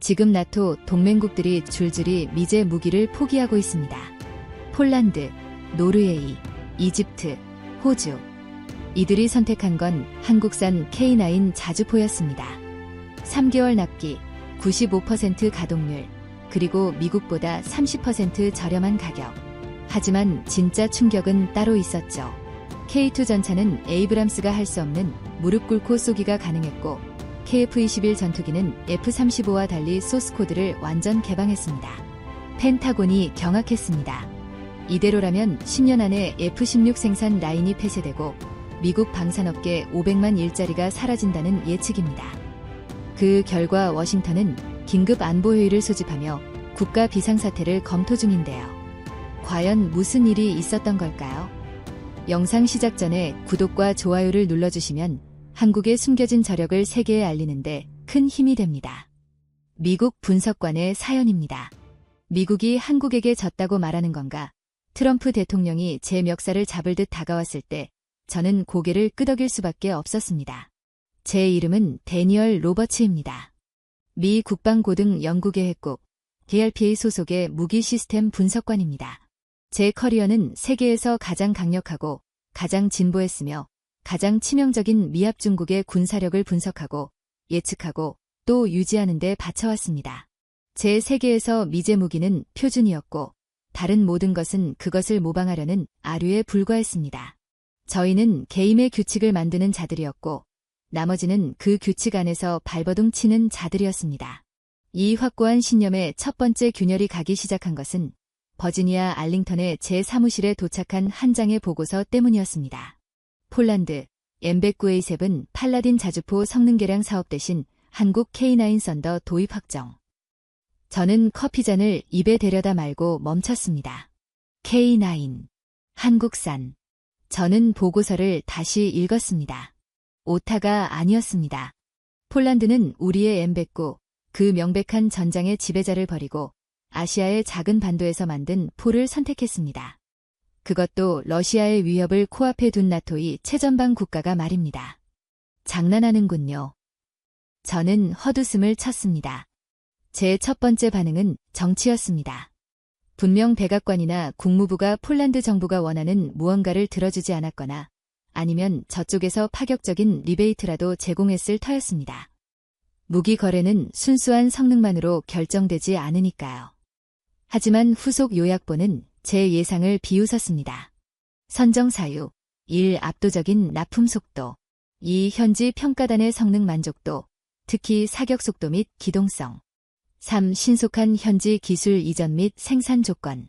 지금 나토 동맹국들이 줄줄이 미제 무기를 포기하고 있습니다. 폴란드, 노르웨이, 이집트, 호주. 이들이 선택한 건 한국산 K9 자주포였습니다. 3개월 납기, 95% 가동률, 그리고 미국보다 30% 저렴한 가격. 하지만 진짜 충격은 따로 있었죠. K2 전차는 에이브람스가 할 수 없는 무릎 꿇고 쏘기가 가능했고, KF-21 전투기는 F-35와 달리 소스 코드를 완전 개방했습니다. 펜타곤이 경악했습니다. 이대로라면 10년 안에 F-16 생산 라인이 폐쇄되고 미국 방산업계 500만 일자리가 사라진다는 예측입니다. 그 결과 워싱턴은 긴급 안보회의를 소집하며 국가 비상사태를 검토 중인데요. 과연 무슨 일이 있었던 걸까요? 영상 시작 전에 구독과 좋아요를 눌러주시면 한국의 숨겨진 저력을 세계에 알리는데 큰 힘이 됩니다. 미국 분석관의 사연입니다. 미국이 한국에게 졌다고 말하는 건가? 트럼프 대통령이 제 멱살을 잡을 듯 다가왔을 때 저는 고개를 끄덕일 수밖에 없었습니다. 제 이름은 데니얼 로버츠입니다. 미 국방고등 연구계획국 DRPA 소속의 무기 시스템 분석관입니다. 제 커리어는 세계에서 가장 강력하고 가장 진보했으며 가장 치명적인 미합 중국의 군사력을 분석하고 예측하고 또 유지하는 데 바쳐왔습니다. 제 세계에서 미제 무기는 표준이었고 다른 모든 것은 그것을 모방하려는 아류에 불과했습니다. 저희는 게임의 규칙을 만드는 자들이었고 나머지는 그 규칙 안에서 발버둥 치는 자들이었습니다. 이 확고한 신념의 첫 번째 균열이 가기 시작한 것은 버지니아 알링턴의 제 사무실에 도착한 한 장의 보고서 때문이었습니다. 폴란드 M109A7 팔라딘 자주포 성능 개량 사업 대신 한국 K9 썬더 도입 확정. 저는 커피잔을 입에 대려다 말고 멈췄습니다. K9. 한국산. 저는 보고서를 다시 읽었습니다. 오타가 아니었습니다. 폴란드는 우리의 M109, 그 명백한 전장의 지배자를 버리고 아시아의 작은 반도에서 만든 포를 선택했습니다. 그것도 러시아의 위협을 코앞에 둔 나토의 최전방 국가가 말입니다. 장난하는군요. 저는 헛웃음을 쳤습니다. 제 첫 번째 반응은 정치였습니다. 분명 백악관이나 국무부가 폴란드 정부가 원하는 무언가를 들어주지 않았거나 아니면 저쪽에서 파격적인 리베이트라도 제공했을 터였습니다. 무기 거래는 순수한 성능만으로 결정되지 않으니까요. 하지만 후속 요약본은 제 예상을 비웃었습니다. 선정 사유, 1. 압도적인 납품 속도, 2. 현지 평가단의 성능 만족도, 특히 사격 속도 및 기동성, 3. 신속한 현지 기술 이전 및 생산 조건.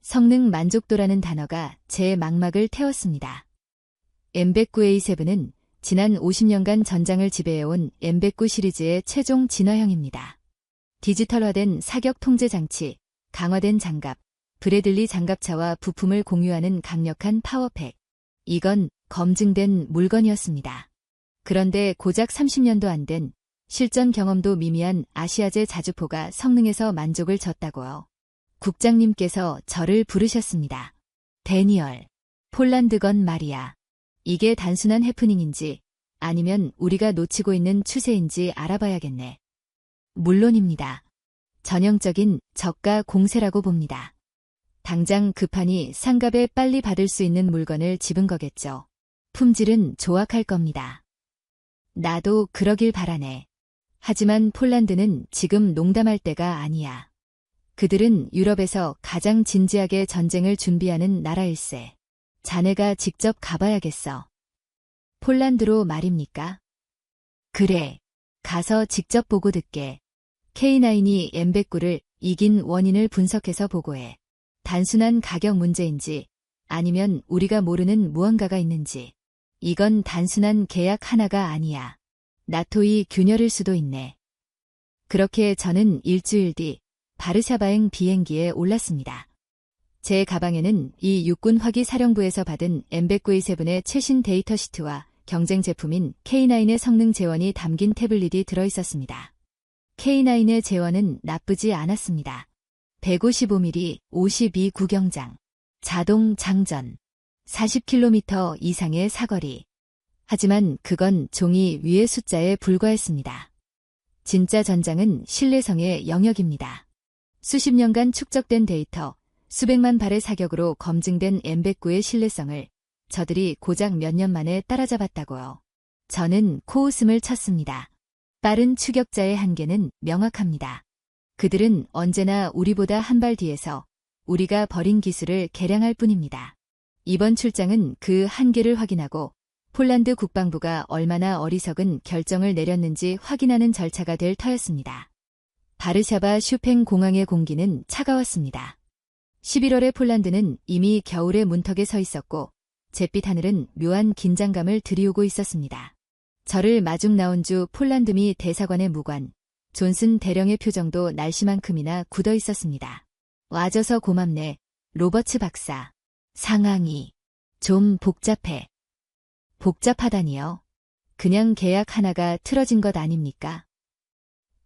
성능 만족도라는 단어가 제 망막을 태웠습니다. M109A7은 지난 50년간 전장을 지배해온 M109 시리즈의 최종 진화형입니다. 디지털화된 사격 통제 장치, 강화된 장갑, 브래들리 장갑차와 부품을 공유하는 강력한 파워팩. 이건 검증된 물건이었습니다. 그런데 고작 30년도 안 된 실전 경험도 미미한 아시아제 자주포가 성능에서 만족을 졌다고요. 국장님께서 저를 부르셨습니다. 데니얼, 폴란드건 말이야. 이게 단순한 해프닝인지 아니면 우리가 놓치고 있는 추세인지 알아봐야겠네. 물론입니다. 전형적인 저가 공세라고 봅니다. 당장 급하니 상갑에 빨리 받을 수 있는 물건을 집은 거겠죠. 품질은 조악할 겁니다. 나도 그러길 바라네. 하지만 폴란드는 지금 농담할 때가 아니야. 그들은 유럽에서 가장 진지하게 전쟁을 준비하는 나라일세. 자네가 직접 가봐야겠어. 폴란드로 말입니까? 그래. 가서 직접 보고 듣게. K9이 M109를 이긴 원인을 분석해서 보고해. 단순한 가격 문제인지 아니면 우리가 모르는 무언가가 있는지. 이건 단순한 계약 하나가 아니야. 나토의 균열일 수도 있네. 그렇게 저는 일주일 뒤 바르샤바행 비행기에 올랐습니다. 제 가방에는 이 육군 화기 사령부에서 받은 M109A7의 최신 데이터 시트와 경쟁 제품인 K9의 성능 재원이 담긴 태블릿이 들어있었습니다. K9의 재원은 나쁘지 않았습니다. 155mm 52 구경장, 자동 장전, 40km 이상의 사거리. 하지만 그건 종이 위의 숫자에 불과했습니다. 진짜 전장은 신뢰성의 영역입니다. 수십 년간 축적된 데이터, 수백만 발의 사격으로 검증된 M109의 신뢰성을 저들이 고작 몇 년 만에 따라잡았다고요. 저는 코웃음을 쳤습니다. 빠른 추격자의 한계는 명확합니다. 그들은 언제나 우리보다 한 발 뒤에서 우리가 버린 기술을 개량할 뿐입니다. 이번 출장은 그 한계를 확인하고 폴란드 국방부가 얼마나 어리석은 결정을 내렸는지 확인하는 절차가 될 터였습니다. 바르샤바 슈팽 공항의 공기는 차가웠습니다. 11월의 폴란드는 이미 겨울의 문턱에 서 있었고 잿빛 하늘은 묘한 긴장감을 들이우고 있었습니다. 저를 마중 나온 주 폴란드 미 대사관의 무관, 존슨 대령의 표정도 날씨만큼이나 굳어 있었습니다. 와줘서 고맙네, 로버츠 박사. 상황이 좀 복잡해. 복잡하다니요. 그냥 계약 하나가 틀어진 것 아닙니까?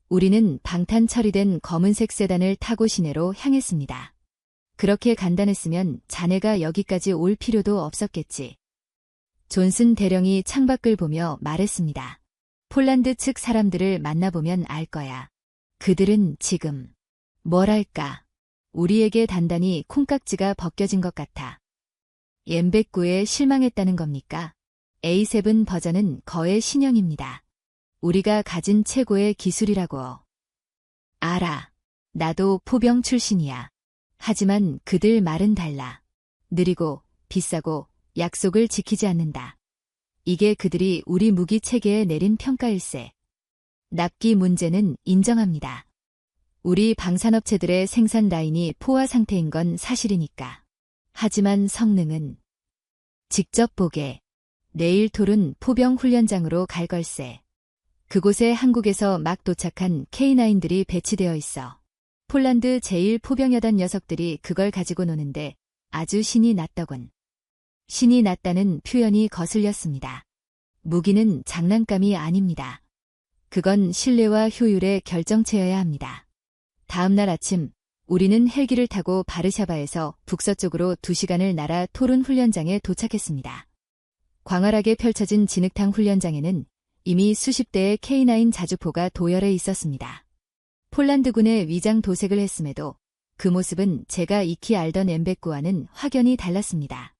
우리는 방탄 처리된 검은색 세단을 타고 시내로 향했습니다. 그렇게 간단했으면 자네가 여기까지 올 필요도 없었겠지. 존슨 대령이 창밖을 보며 말했습니다. 폴란드 측 사람들을 만나보면 알 거야. 그들은 지금 뭐랄까, 우리에게 단단히 콩깍지가 벗겨진 것 같아. M109에 실망했다는 겁니까? A7 버전은 거의 신형입니다. 우리가 가진 최고의 기술이라고. 알아. 나도 포병 출신이야. 하지만 그들 말은 달라. 느리고 비싸고 약속을 지키지 않는다. 이게 그들이 우리 무기 체계에 내린 평가일세. 납기 문제는 인정합니다. 우리 방산업체들의 생산 라인이 포화 상태인 건 사실이니까. 하지만 성능은 직접 보게. 내일 톨은 포병 훈련장으로 갈 걸세. 그곳에 한국에서 막 도착한 K9들이 배치되어 있어. 폴란드 제1포병여단 녀석들이 그걸 가지고 노는데 아주 신이 났더군. 신이 났다는 표현이 거슬렸습니다. 무기는 장난감이 아닙니다. 그건 신뢰와 효율의 결정체여야 합니다. 다음 날 아침, 우리는 헬기를 타고 바르샤바에서 북서쪽으로 2시간을 날아 톨은 훈련장에 도착했습니다. 광활하게 펼쳐진 진흙탕 훈련장에는 이미 수십 대의 K9 자주포가 도열해 있었습니다. 폴란드군의 위장 도색을 했음에도 그 모습은 제가 익히 알던 M109와는 확연히 달랐습니다.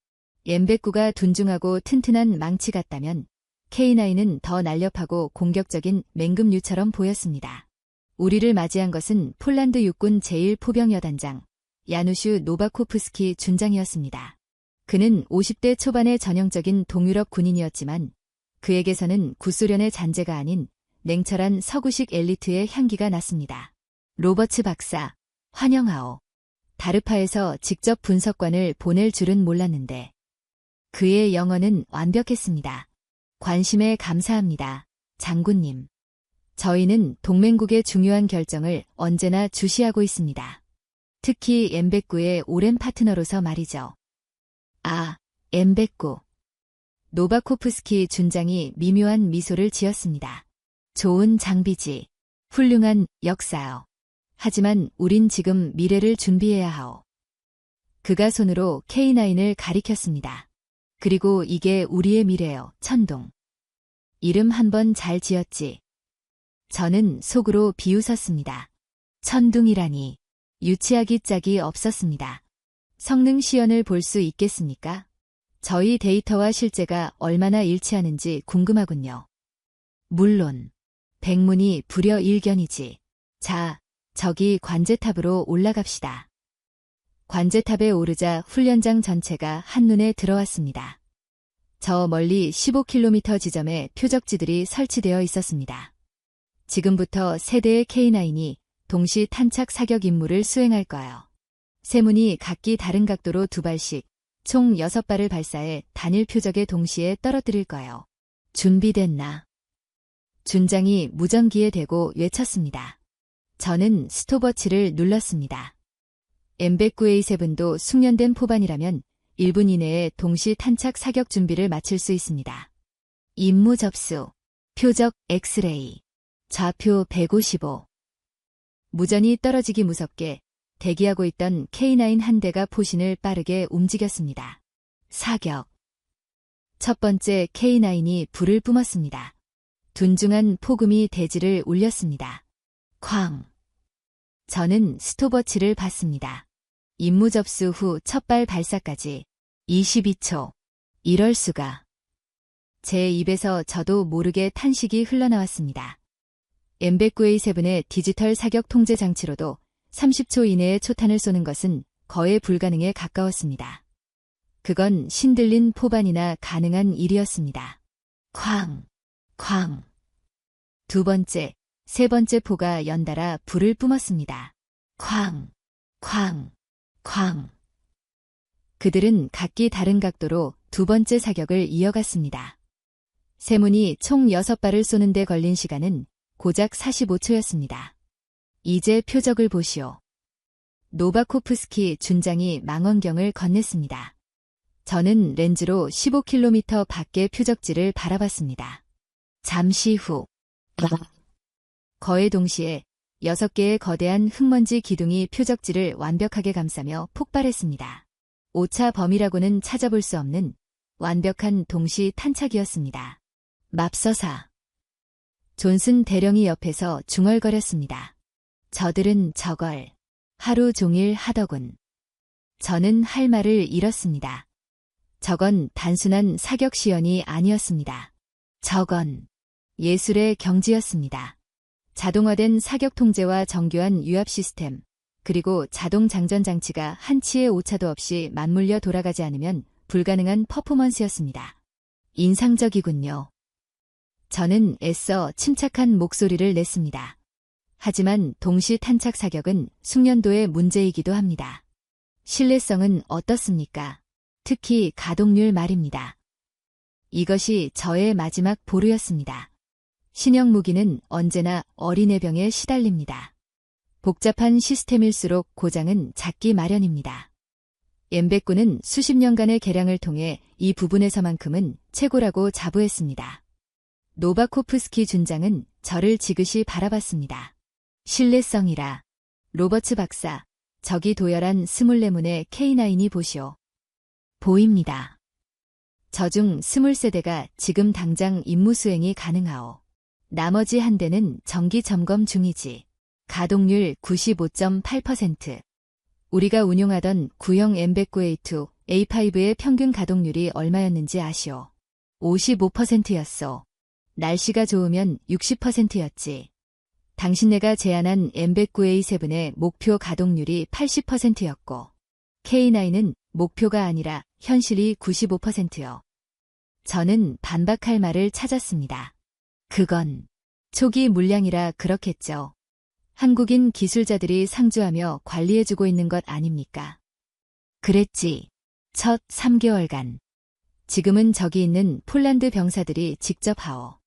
M109가 둔중하고 튼튼한 망치 같다면 K9은 더 날렵하고 공격적인 맹금류처럼 보였습니다. 우리를 맞이한 것은 폴란드 육군 제1포병여단장 야누슈 노바코프스키 준장이었습니다. 그는 50대 초반의 전형적인 동유럽 군인이었지만 그에게서는 구소련의 잔재가 아닌 냉철한 서구식 엘리트의 향기가 났습니다. 로버츠 박사, 환영하오. 다르파에서 직접 분석관을 보낼 줄은 몰랐는데 그의 영어는 완벽했습니다. 관심에 감사합니다, 장군님. 저희는 동맹국의 중요한 결정을 언제나 주시하고 있습니다. 특히 M109의 오랜 파트너로서 말이죠. 아, M109. 노바코프스키 준장이 미묘한 미소를 지었습니다. 좋은 장비지. 훌륭한 역사요. 하지만 우린 지금 미래를 준비해야 하오. 그가 손으로 K9을 가리켰습니다. 그리고 이게 우리의 미래요, 천동. 이름 한번 잘 지었지. 저는 속으로 비웃었습니다. 천둥이라니. 유치하기 짝이 없었습니다. 성능 시연을 볼 수 있겠습니까? 저희 데이터와 실제가 얼마나 일치하는지 궁금하군요. 물론. 백문이 불여일견이지. 자, 저기 관제탑으로 올라갑시다. 관제탑에 오르자 훈련장 전체가 한눈에 들어왔습니다. 저 멀리 15km 지점에 표적지들이 설치되어 있었습니다. 지금부터 세대의 K9이 동시 탄착 사격 임무를 수행할 거예요. 세 문이 각기 다른 각도로 2발씩 총 6발을 발사해 단일 표적에 동시에 떨어뜨릴 거예요. 준비됐나? 준장이 무전기에 대고 외쳤습니다. 저는 스톱워치를 눌렀습니다. M109A7도 숙련된 포반이라면 1분 이내에 동시 탄착 사격 준비를 마칠 수 있습니다. 임무 접수. 표적 엑스레이. 좌표 155. 무전이 떨어지기 무섭게 대기하고 있던 K9 한 대가 포신을 빠르게 움직였습니다. 사격. 첫 번째 K9이 불을 뿜었습니다. 둔중한 폭음이 대지를 울렸습니다. 쾅! 저는 스톱워치를 봤습니다. 임무 접수 후 첫 발 발사까지 22초. 이럴 수가. 제 입에서 저도 모르게 탄식이 흘러나왔습니다. M109A7의 디지털 사격 통제 장치로도 30초 이내에 초탄을 쏘는 것은 거의 불가능에 가까웠습니다. 그건 신들린 포반이나 가능한 일이었습니다. 쾅! 쾅! 두 번째, 세 번째 포가 연달아 불을 뿜었습니다. 쾅! 쾅! 쾅! 그들은 각기 다른 각도로 두 번째 사격을 이어갔습니다. 세문이 총 6발을 쏘는데 걸린 시간은 고작 45초였습니다. 이제 표적을 보시오. 노바코프스키 준장이 망원경을 건넸습니다. 저는 렌즈로 15km 밖의 표적지를 바라봤습니다. 잠시 후, 거의 동시에 6개의 거대한 흙먼지 기둥이 표적지를 완벽하게 감싸며 폭발했습니다. 오차 범위라고는 찾아볼 수 없는 완벽한 동시 탄착이었습니다. 맙서사. 존슨 대령이 옆에서 중얼거렸습니다. 저들은 저걸 하루 종일 하더군. 저는 할 말을 잃었습니다. 저건 단순한 사격 시연이 아니었습니다. 저건 예술의 경지였습니다. 자동화된 사격 통제와 정교한 유압 시스템, 그리고 자동 장전 장치가 한치의 오차도 없이 맞물려 돌아가지 않으면 불가능한 퍼포먼스였습니다. 인상적이군요. 저는 애써 침착한 목소리를 냈습니다. 하지만 동시 탄착 사격은 숙련도의 문제이기도 합니다. 신뢰성은 어떻습니까? 특히 가동률 말입니다. 이것이 저의 마지막 보루였습니다. 신형 무기는 언제나 어린애병에 시달립니다. 복잡한 시스템일수록 고장은 잦기 마련입니다. M109는 수십 년간의 개량을 통해 이 부분에서만큼은 최고라고 자부했습니다. 노바코프스키 준장은 저를 지그시 바라봤습니다. 신뢰성이라. 로버츠 박사, 저기 도열한 24문의 K9이 보시오. 보입니다. 저중 20세대가 지금 당장 임무 수행이 가능하오. 나머지 한 대는 정기 점검 중이지. 가동률 95.8%. 우리가 운용하던 구형 M109A2, A5의 평균 가동률이 얼마였는지 아시오? 55%였소. 날씨가 좋으면 60%였지. 당신네가 제안한 M109A7의 목표 가동률이 80%였고, K9은 목표가 아니라 현실이 95%요. 저는 반박할 말을 찾았습니다. 그건 초기 물량이라 그렇겠죠. 한국인 기술자들이 상주하며 관리해주고 있는 것 아닙니까? 그랬지. 첫 3개월간. 지금은 저기 있는 폴란드 병사들이 직접 하오.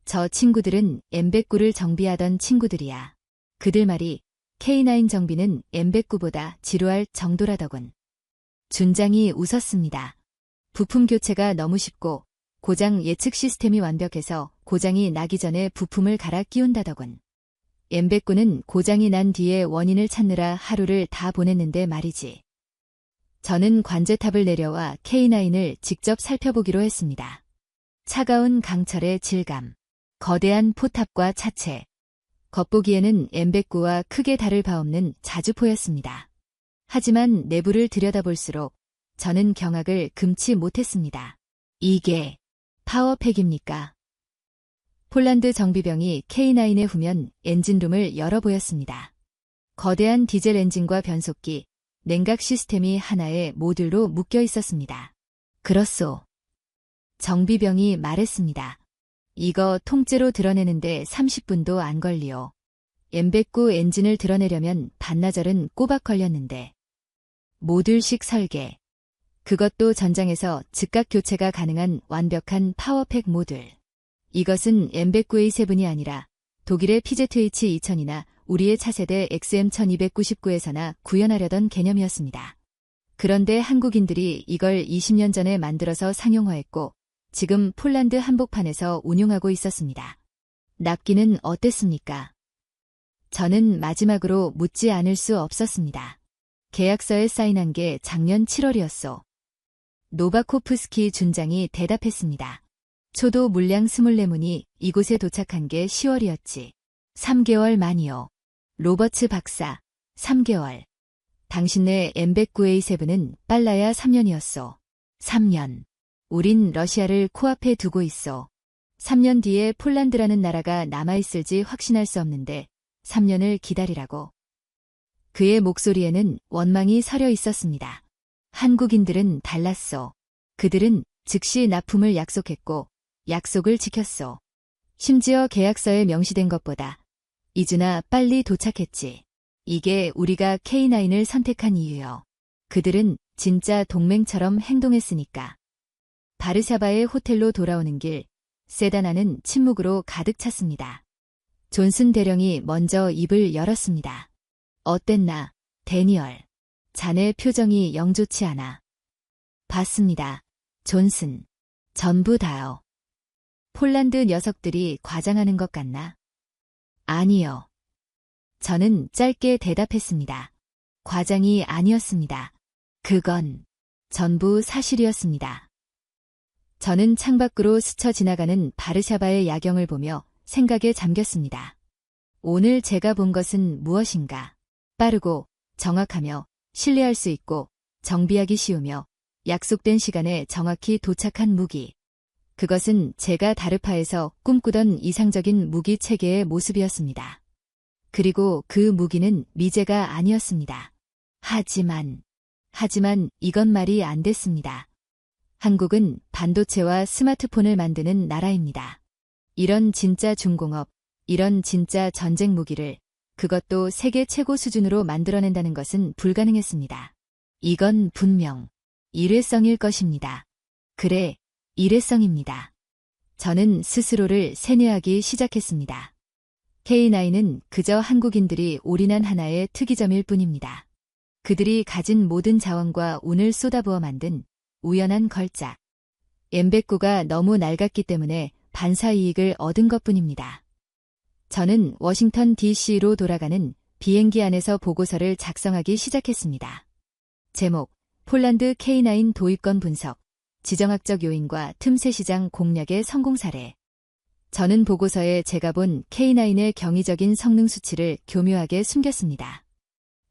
저 친구들은 M109를 정비하던 친구들이야. 그들 말이 K9 정비는 M109보다 지루할 정도라더군. 준장이 웃었습니다. 부품 교체가 너무 쉽고 고장 예측 시스템이 완벽해서 고장이 나기 전에 부품을 갈아 끼운다더군. M109는 고장이 난 뒤에 원인을 찾느라 하루를 다 보냈는데 말이지. 저는 관제탑을 내려와 K9을 직접 살펴보기로 했습니다. 차가운 강철의 질감, 거대한 포탑과 차체. 겉보기에는 M109와 크게 다를 바 없는 자주포였습니다. 하지만 내부를 들여다볼수록 저는 경악을 금치 못했습니다. 이게 파워팩입니까? 폴란드 정비병이 K9의 후면 엔진룸을 열어 보였습니다. 거대한 디젤 엔진과 변속기, 냉각 시스템이 하나의 모듈로 묶여 있었습니다. 그렇소. 정비병이 말했습니다. 이거 통째로 드러내는데 30분도 안 걸리오. M109 엔진을 드러내려면 반나절은 꼬박 걸렸는데. 모듈식 설계. 그것도 전장에서 즉각 교체가 가능한 완벽한 파워팩 모듈. 이것은 M109A7이 아니라 독일의 PZH-2000이나 우리의 차세대 XM1299에서나 구현하려던 개념이었습니다. 그런데 한국인들이 이걸 20년 전에 만들어서 상용화했고 지금 폴란드 한복판에서 운용하고 있었습니다. 납기는 어땠습니까? 저는 마지막으로 묻지 않을 수 없었습니다. 계약서에 사인한 게 작년 7월이었소. 노바코프스키 준장이 대답했습니다. 초도 물량 24문이 이곳에 도착한 게 10월이었지. 3개월 만이요. 로버츠 박사, 3개월. 당신네 M109A7은 빨라야 3년이었소. 3년. 우린 러시아를 코앞에 두고 있어. 3년 뒤에 폴란드라는 나라가 남아있을지 확신할 수 없는데 3년을 기다리라고. 그의 목소리에는 원망이 서려 있었습니다. 한국인들은 달랐어. 그들은 즉시 납품을 약속했고 약속을 지켰어. 심지어 계약서에 명시된 것보다 2주나 빨리 도착했지. 이게 우리가 K9을 선택한 이유요. 그들은 진짜 동맹처럼 행동했으니까. 바르샤바의 호텔로 돌아오는 길, 세다나는 침묵으로 가득 찼습니다. 존슨 대령이 먼저 입을 열었습니다. 어땠나, 데니얼. 자네 표정이 영 좋지 않아. 봤습니다. 존슨. 전부 다요. 폴란드 녀석들이 과장하는 것 같나? 아니요. 저는 짧게 대답했습니다. 과장이 아니었습니다. 그건 전부 사실이었습니다. 저는 창밖으로 스쳐 지나가는 바르샤바의 야경을 보며 생각에 잠겼습니다. 오늘 제가 본 것은 무엇인가? 빠르고 정확하며 신뢰할 수 있고 정비하기 쉬우며 약속된 시간에 정확히 도착한 무기. 그것은 제가 다르파에서 꿈꾸던 이상적인 무기 체계의 모습이었습니다. 그리고 그 무기는 미제가 아니었습니다. 하지만 이건 말이 안 됐습니다. 한국은 반도체와 스마트폰을 만드는 나라입니다. 이런 진짜 중공업, 이런 진짜 전쟁 무기를 그것도 세계 최고 수준으로 만들어낸다는 것은 불가능했습니다. 이건 분명 일회성일 것입니다. 그래, 일회성입니다. 저는 스스로를 세뇌하기 시작했습니다. K9은 그저 한국인들이 올인한 하나의 특이점일 뿐입니다. 그들이 가진 모든 자원과 운을 쏟아부어 만든 우연한 걸작. M109가 너무 낡았기 때문에 반사이익을 얻은 것뿐입니다. 저는 워싱턴 DC로 돌아가는 비행기 안에서 보고서를 작성하기 시작했습니다. 제목, 폴란드 K9 도입권 분석, 지정학적 요인과 틈새 시장 공략의 성공 사례. 저는 보고서에 제가 본 K9의 경이적인 성능 수치를 교묘하게 숨겼습니다.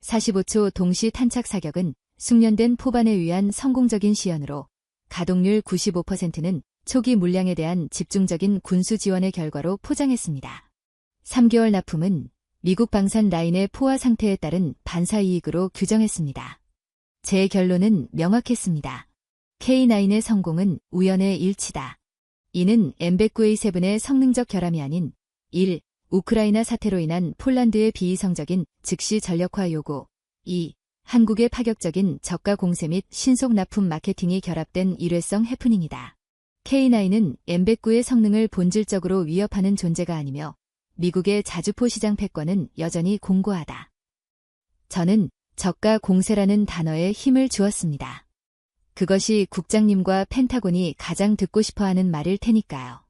45초 동시 탄착 사격은 숙련된 포반에 의한 성공적인 시연으로 가동률 95%는 초기 물량에 대한 집중적인 군수 지원의 결과로 포장했습니다. 3개월 납품은 미국 방산 라인의 포화 상태에 따른 반사이익으로 규정했습니다. 제 결론은 명확했습니다. K9의 성공은 우연의 일치다. 이는 M109A7의 성능적 결함이 아닌 1. 우크라이나 사태로 인한 폴란드의 비이성적인 즉시 전력화 요구 2. 한국의 파격적인 저가 공세 및 신속 납품 마케팅이 결합된 일회성 해프닝이다. K9은 M109의 성능을 본질적으로 위협하는 존재가 아니며 미국의 자주포 시장 패권은 여전히 공고하다. 저는 저가 공세라는 단어에 힘을 주었습니다. 그것이 국장님과 펜타곤이 가장 듣고 싶어하는 말일 테니까요.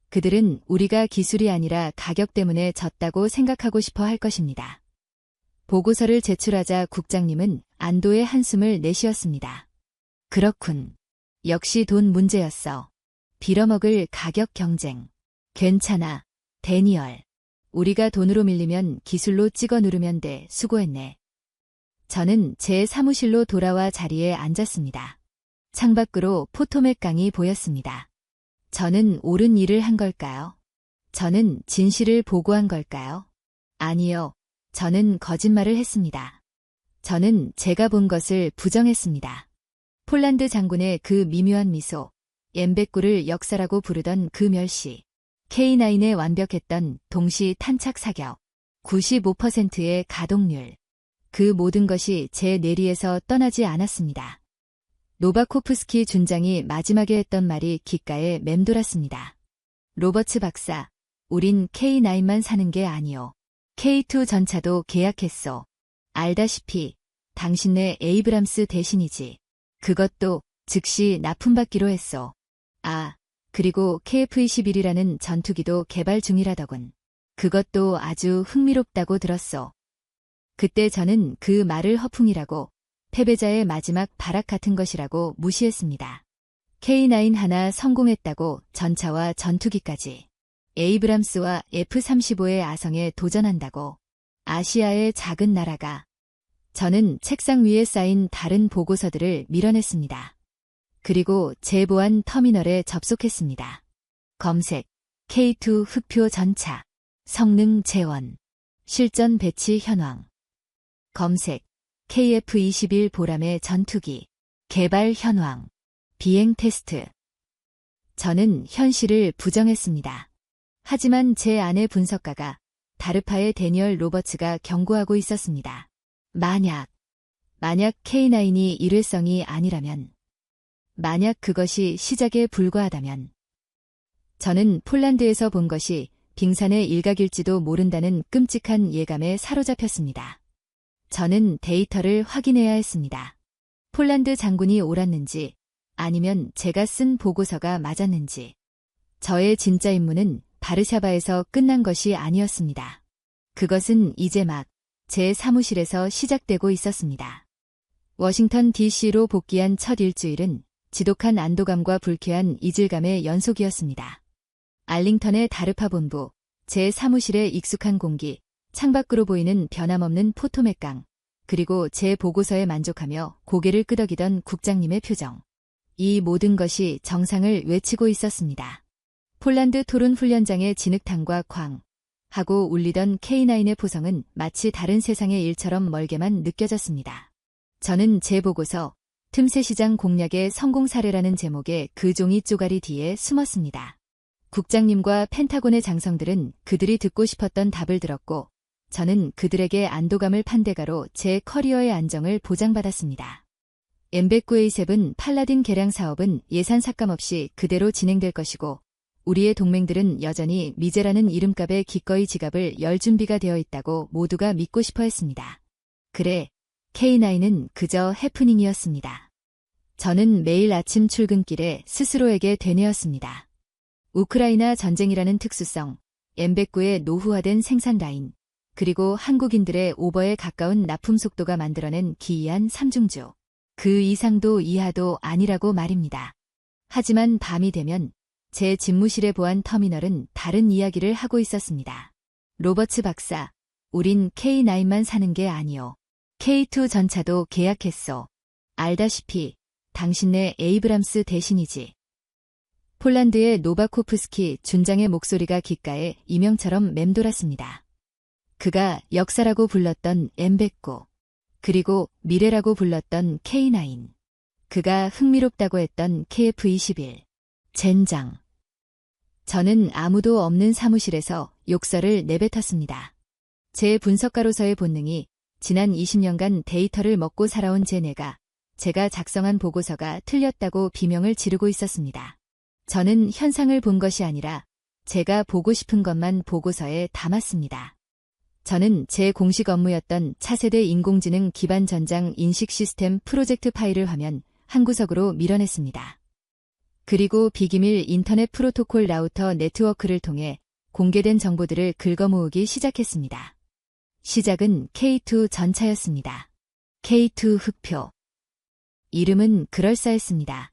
그들은 우리가 기술이 아니라 가격 때문에 졌다고 생각하고 싶어 할 것입니다. 보고서를 제출하자 국장님은 안도의 한숨을 내쉬었습니다. 그렇군. 역시 돈 문제였어. 빌어먹을 가격 경쟁. 괜찮아, 데니얼. 우리가 돈으로 밀리면 기술로 찍어 누르면 돼. 수고했네. 저는 제 사무실로 돌아와 자리에 앉았습니다. 창밖으로 포토맥 강이 보였습니다. 저는 옳은 일을 한 걸까요? 저는 진실을 보고한 걸까요? 아니요. 저는 거짓말을 했습니다. 저는 제가 본 것을 부정했습니다. 폴란드 장군의 그 미묘한 미소, M109를 역사라고 부르던 그 멸시, K9의 완벽했던 동시 탄착 사격, 95%의 가동률. 그 모든 것이 제 뇌리에서 떠나지 않았습니다. 노바코프스키 준장이 마지막에 했던 말이 귓가에 맴돌았습니다. 로버츠 박사, 우린 K9만 사는 게 아니오. K2 전차도 계약했어. 알다시피 당신네 에이브람스 대신이지. 그것도 즉시 납품받기로 했어. 아, 그리고 KF-21이라는 전투기도 개발 중이라더군. 그것도 아주 흥미롭다고 들었어. 그때 저는 그 말을 허풍이라고, 패배자의 마지막 발악 같은 것이라고 무시했습니다. K9 하나 성공했다고 전차와 전투기까지. 에이브람스와 F-35의 아성에 도전한다고. 아시아의 작은 나라가. 저는 책상 위에 쌓인 다른 보고서들을 밀어냈습니다. 그리고 제보안 터미널에 접속했습니다. 검색, K2 흑표 전차, 성능 재원, 실전 배치 현황. 검색, KF-21 보람의 전투기, 개발 현황, 비행 테스트. 저는 현실을 부정했습니다. 하지만 제 아내 분석가가 다르파의 데니얼 로버츠가 경고하고 있었습니다. 만약 K9이 일회성이 아니라면, 만약 그것이 시작에 불과하다면, 저는 폴란드에서 본 것이 빙산의 일각일지도 모른다는 끔찍한 예감에 사로잡혔습니다. 저는 데이터를 확인해야 했습니다. 폴란드 장군이 옳았는지, 아니면 제가 쓴 보고서가 맞았는지. 저의 진짜 임무는 바르샤바에서 끝난 것이 아니었습니다. 그것은 이제 막 제 사무실에서 시작되고 있었습니다. 워싱턴 DC로 복귀한 첫 일주일은 지독한 안도감과 불쾌한 이질감의 연속이었습니다. 알링턴의 다르파 본부, 제 사무실의 익숙한 공기, 창밖으로 보이는 변함없는 포토맥강, 그리고 제 보고서에 만족하며 고개를 끄덕이던 국장님의 표정. 이 모든 것이 정상을 외치고 있었습니다. 폴란드 토론 훈련장의 진흙탕과 쾅 하고 울리던 K9의 포성은 마치 다른 세상의 일처럼 멀게만 느껴졌습니다. 저는 제 보고서 틈새 시장 공략의 성공 사례라는 제목의 그 종이 쪼가리 뒤에 숨었습니다. 국장님과 펜타곤의 장성들은 그들이 듣고 싶었던 답을 들었고, 저는 그들에게 안도감을 판 대가로 제 커리어의 안정을 보장받았습니다. M109A7 팔라딘 개량 사업은 예산 삭감 없이 그대로 진행될 것이고, 우리의 동맹들은 여전히 미제라는 이름값에 기꺼이 지갑을 열 준비가 되어 있다고 모두가 믿고 싶어 했습니다. 그래, K9은 그저 해프닝이었습니다. 저는 매일 아침 출근길에 스스로에게 되뇌었습니다. 우크라이나 전쟁이라는 특수성, M109의 노후화된 생산 라인, 그리고 한국인들의 오버에 가까운 납품 속도가 만들어낸 기이한 삼중주. 그 이상도 이하도 아니라고 말입니다. 하지만 밤이 되면 제 집무실의 보안 터미널은 다른 이야기를 하고 있었습니다. 로버츠 박사, 우린 K9만 사는 게 아니오. K2 전차도 계약했어. 알다시피 당신네 에이브람스 대신이지. 폴란드의 노바코프스키 준장의 목소리가 귓가에 이명처럼 맴돌았습니다. 그가 역사라고 불렀던 M109, 그리고 미래라고 불렀던 K9, 그가 흥미롭다고 했던 KF-21, 젠장. 저는 아무도 없는 사무실에서 욕설을 내뱉었습니다. 제 분석가로서의 본능이 지난 20년간 데이터를 먹고 살아온 제 뇌가 제가 작성한 보고서가 틀렸다고 비명을 지르고 있었습니다. 저는 현상을 본 것이 아니라 제가 보고 싶은 것만 보고서에 담았습니다. 저는 제 공식 업무였던 차세대 인공지능 기반 전장 인식 시스템 프로젝트 파일을 화면 한 구석으로 밀어냈습니다. 그리고 비기밀 인터넷 프로토콜 라우터 네트워크를 통해 공개된 정보들을 긁어모으기 시작했습니다. 시작은 K2 전차였습니다. K2 흑표. 이름은 그럴싸했습니다.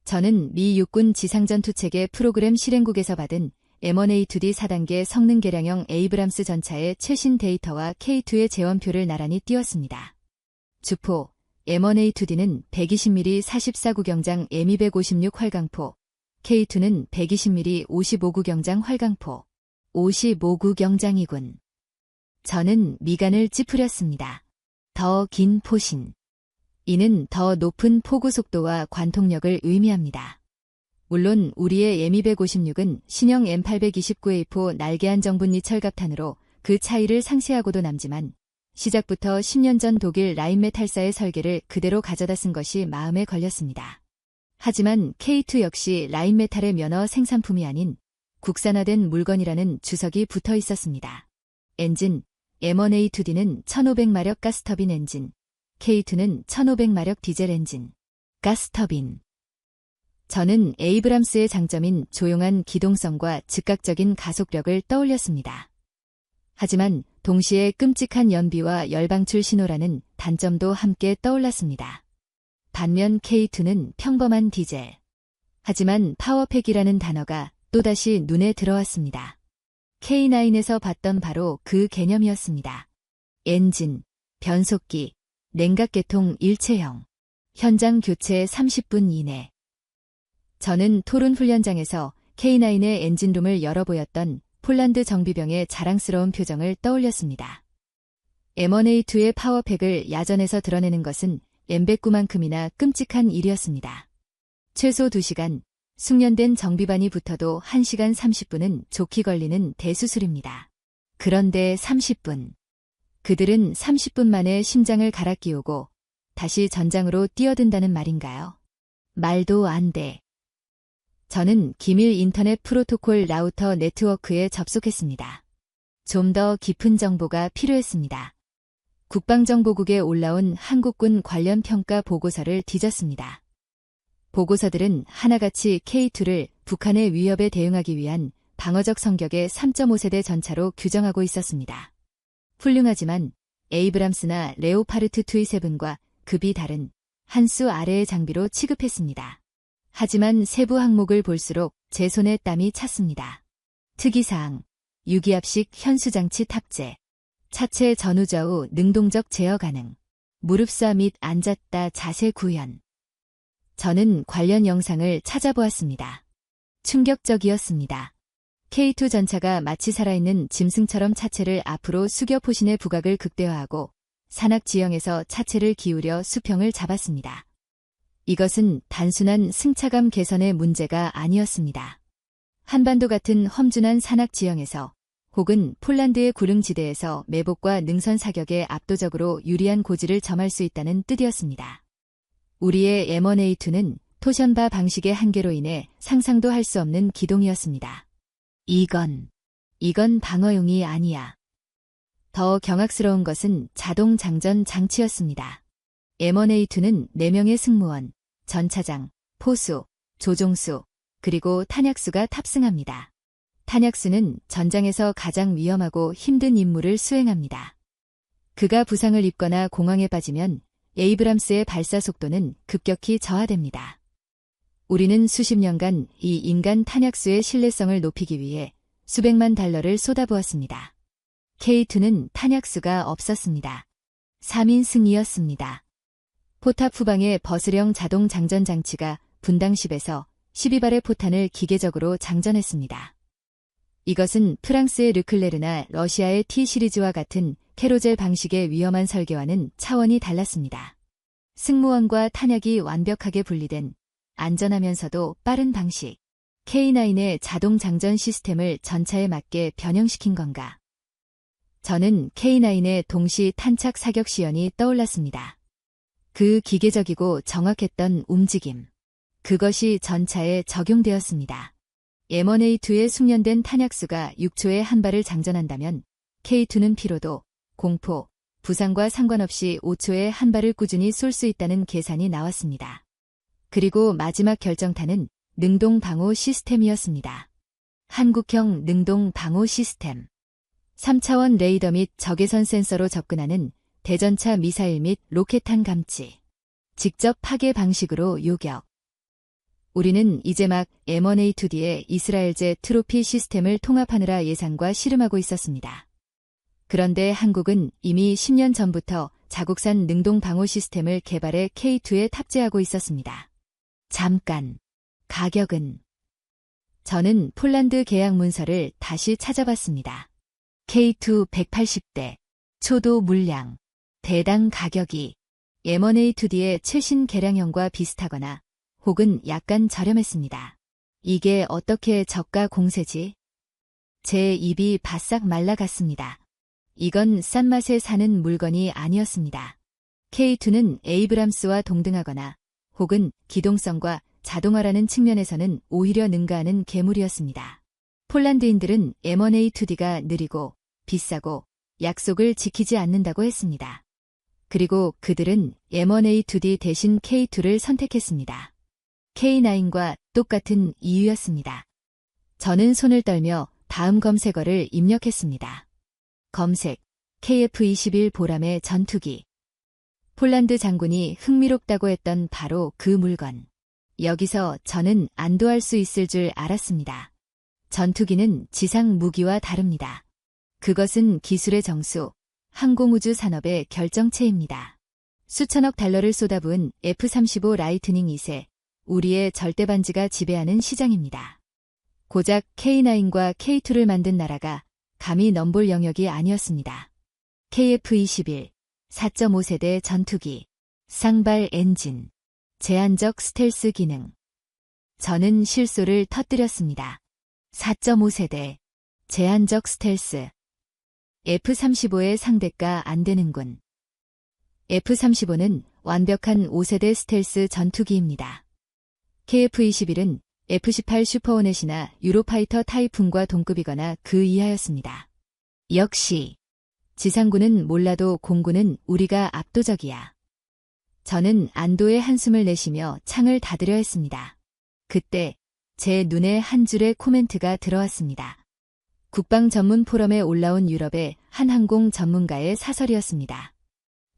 저는 미 육군 지상전투체계 프로그램 실행국에서 받은 M1A2D 4단계 성능 개량형 에이브람스 전차의 최신 데이터와 K2의 재원표를 나란히 띄웠습니다. 주포, M1A2D는 120mm 44구경장 M256 활강포, K2는 120mm 55구경장 활강포, 55구경장이군. 저는 미간을 찌푸렸습니다. 더 긴 포신. 이는 더 높은 포구 속도와 관통력을 의미합니다. 물론 우리의 M256은 신형 M829A4 날개안 정분리 철갑탄으로 그 차이를 상쇄하고도 남지만 시작부터 10년 전 독일 라인메탈사의 설계를 그대로 가져다 쓴 것이 마음에 걸렸습니다. 하지만 K2 역시 라인메탈의 면허 생산품이 아닌 국산화된 물건이라는 주석이 붙어 있었습니다. 엔진, M1A2D는 1500마력 가스터빈 엔진, K2는 1500마력 디젤 엔진, 가스터빈. 저는 에이브람스의 장점인 조용한 기동성과 즉각적인 가속력을 떠올렸습니다. 하지만 동시에 끔찍한 연비와 열방출 신호라는 단점도 함께 떠올랐습니다. 반면 K2는 평범한 디젤, 하지만 파워팩이라는 단어가 또다시 눈에 들어왔습니다. K9에서 봤던 바로 그 개념이었습니다. 엔진, 변속기, 냉각계통 일체형, 현장 교체 30분 이내. 저는 토룬 훈련장에서 K9의 엔진룸을 열어보였던 폴란드 정비병의 자랑스러운 표정을 떠올렸습니다. M1A2의 파워팩을 야전에서 드러내는 것은 M109만큼이나 끔찍한 일이었습니다. 최소 2시간, 숙련된 정비반이 붙어도 1시간 30분은 좋게 걸리는 대수술입니다. 그런데 30분. 그들은 30분 만에 심장을 갈아 끼우고 다시 전장으로 뛰어든다는 말인가요? 말도 안 돼. 저는 기밀 인터넷 프로토콜 라우터 네트워크에 접속했습니다. 좀 더 깊은 정보가 필요했습니다. 국방정보국에 올라온 한국군 관련 평가 보고서를 뒤졌습니다. 보고서들은 하나같이 K2를 북한의 위협에 대응하기 위한 방어적 성격의 3.5세대 전차로 규정하고 있었습니다. 훌륭하지만 에이브람스나 레오파르트 2E7과 급이 다른 한 수 아래의 장비로 취급했습니다. 하지만 세부 항목을 볼수록 제 손에 땀이 찼습니다. 특이사항, 유기압식 현수장치 탑재, 차체 전후좌우 능동적 제어 가능, 무릎 쏴 및 앉았다 자세 구현. 저는 관련 영상을 찾아보았습니다. 충격적이었습니다. K2 전차가 마치 살아있는 짐승처럼 차체를 앞으로 숙여 포신의 부각을 극대화하고 산악 지형에서 차체를 기울여 수평을 잡았습니다. 이것은 단순한 승차감 개선의 문제가 아니었습니다. 한반도 같은 험준한 산악 지형에서 혹은 폴란드의 구릉지대에서 매복과 능선 사격에 압도적으로 유리한 고지를 점할 수 있다는 뜻이었습니다. 우리의 M1A2는 토션바 방식의 한계로 인해 상상도 할 수 없는 기동이었습니다. 이건 방어용이 아니야. 더 경악스러운 것은 자동 장전 장치였습니다. M1A2는 4명의 승무원, 전차장, 포수, 조종수, 그리고 탄약수가 탑승합니다. 탄약수는 전장에서 가장 위험하고 힘든 임무를 수행합니다. 그가 부상을 입거나 공황에 빠지면 에이브람스의 발사 속도는 급격히 저하됩니다. 우리는 수십 년간 이 인간 탄약수의 신뢰성을 높이기 위해 수백만 달러를 쏟아부었습니다. K2는 탄약수가 없었습니다. 3인승이었습니다. 포탑 후방의 버스령 자동 장전 장치가 분당 10에서 12발의 포탄을 기계적으로 장전했습니다. 이것은 프랑스의 르클레르나 러시아의 T-시리즈와 같은 캐로젤 방식의 위험한 설계와는 차원이 달랐습니다. 승무원과 탄약이 완벽하게 분리된 안전하면서도 빠른 방식. K9의 자동 장전 시스템을 전차에 맞게 변형시킨 건가? 저는 K9의 동시 탄착 사격 시연이 떠올랐습니다. 그 기계적이고 정확했던 움직임. 그것이 전차에 적용되었습니다. M1A2의 숙련된 탄약수가 6초에 한 발을 장전한다면 K2는 피로도, 공포, 부상과 상관없이 5초에 한 발을 꾸준히 쏠 수 있다는 계산이 나왔습니다. 그리고 마지막 결정타는 능동 방호 시스템이었습니다. 한국형 능동 방호 시스템. 3차원 레이더 및 적외선 센서로 접근하는 대전차 미사일 및 로켓탄 감지. 직접 파괴 방식으로 요격. 우리는 이제 막 M1A2D의 이스라엘제 트로피 시스템을 통합하느라 예상과 씨름하고 있었습니다. 그런데 한국은 이미 10년 전부터 자국산 능동 방호 시스템을 개발해 K2에 탑재하고 있었습니다. 잠깐. 가격은? 저는 폴란드 계약 문서를 다시 찾아봤습니다. K2 180대, 초도 물량, 대당 가격이 M1A2D의 최신 개량형과 비슷하거나 혹은 약간 저렴했습니다. 이게 어떻게 저가 공세지? 제 입이 바싹 말라갔습니다. 이건 싼 맛에 사는 물건이 아니었습니다. K2는 에이브람스와 동등하거나 혹은 기동성과 자동화라는 측면에서는 오히려 능가하는 괴물이었습니다. 폴란드인들은 M1A2D가 느리고 비싸고 약속을 지키지 않는다고 했습니다. 그리고 그들은 M1A2D 대신 K2를 선택했습니다. K9과 똑같은 이유였습니다. 저는 손을 떨며 다음 검색어를 입력했습니다. 검색, KF-21 보람의 전투기. 폴란드 장군이 흥미롭다고 했던 바로 그 물건. 여기서 저는 안도할 수 있을 줄 알았습니다. 전투기는 지상 무기와 다릅니다. 그것은 기술의 정수, 항공우주 산업의 결정체입니다. 수천억 달러를 쏟아부은 F-35 라이트닝 2세, 우리의 절대반지가 지배하는 시장입니다. 고작 K9과 K2를 만든 나라가 감히 넘볼 영역이 아니었습니다. KF-21, 4.5세대 전투기, 쌍발 엔진, 제한적 스텔스 기능. 저는 실소를 터뜨렸습니다. 4.5세대, 제한적 스텔스. F-35의 상대가 안 되는군. F-35는 완벽한 5세대 스텔스 전투기입니다. KF-21은 F-18 슈퍼호넷이나 유로파이터 타이푼과 동급이거나 그 이하였습니다. 역시 지상군은 몰라도 공군은 우리가 압도적이야. 저는 안도의 한숨을 내쉬며 창을 닫으려 했습니다. 그때 제 눈에 한 줄의 코멘트가 들어왔습니다. 국방 전문 포럼에 올라온 유럽의 한 항공 전문가의 사설이었습니다.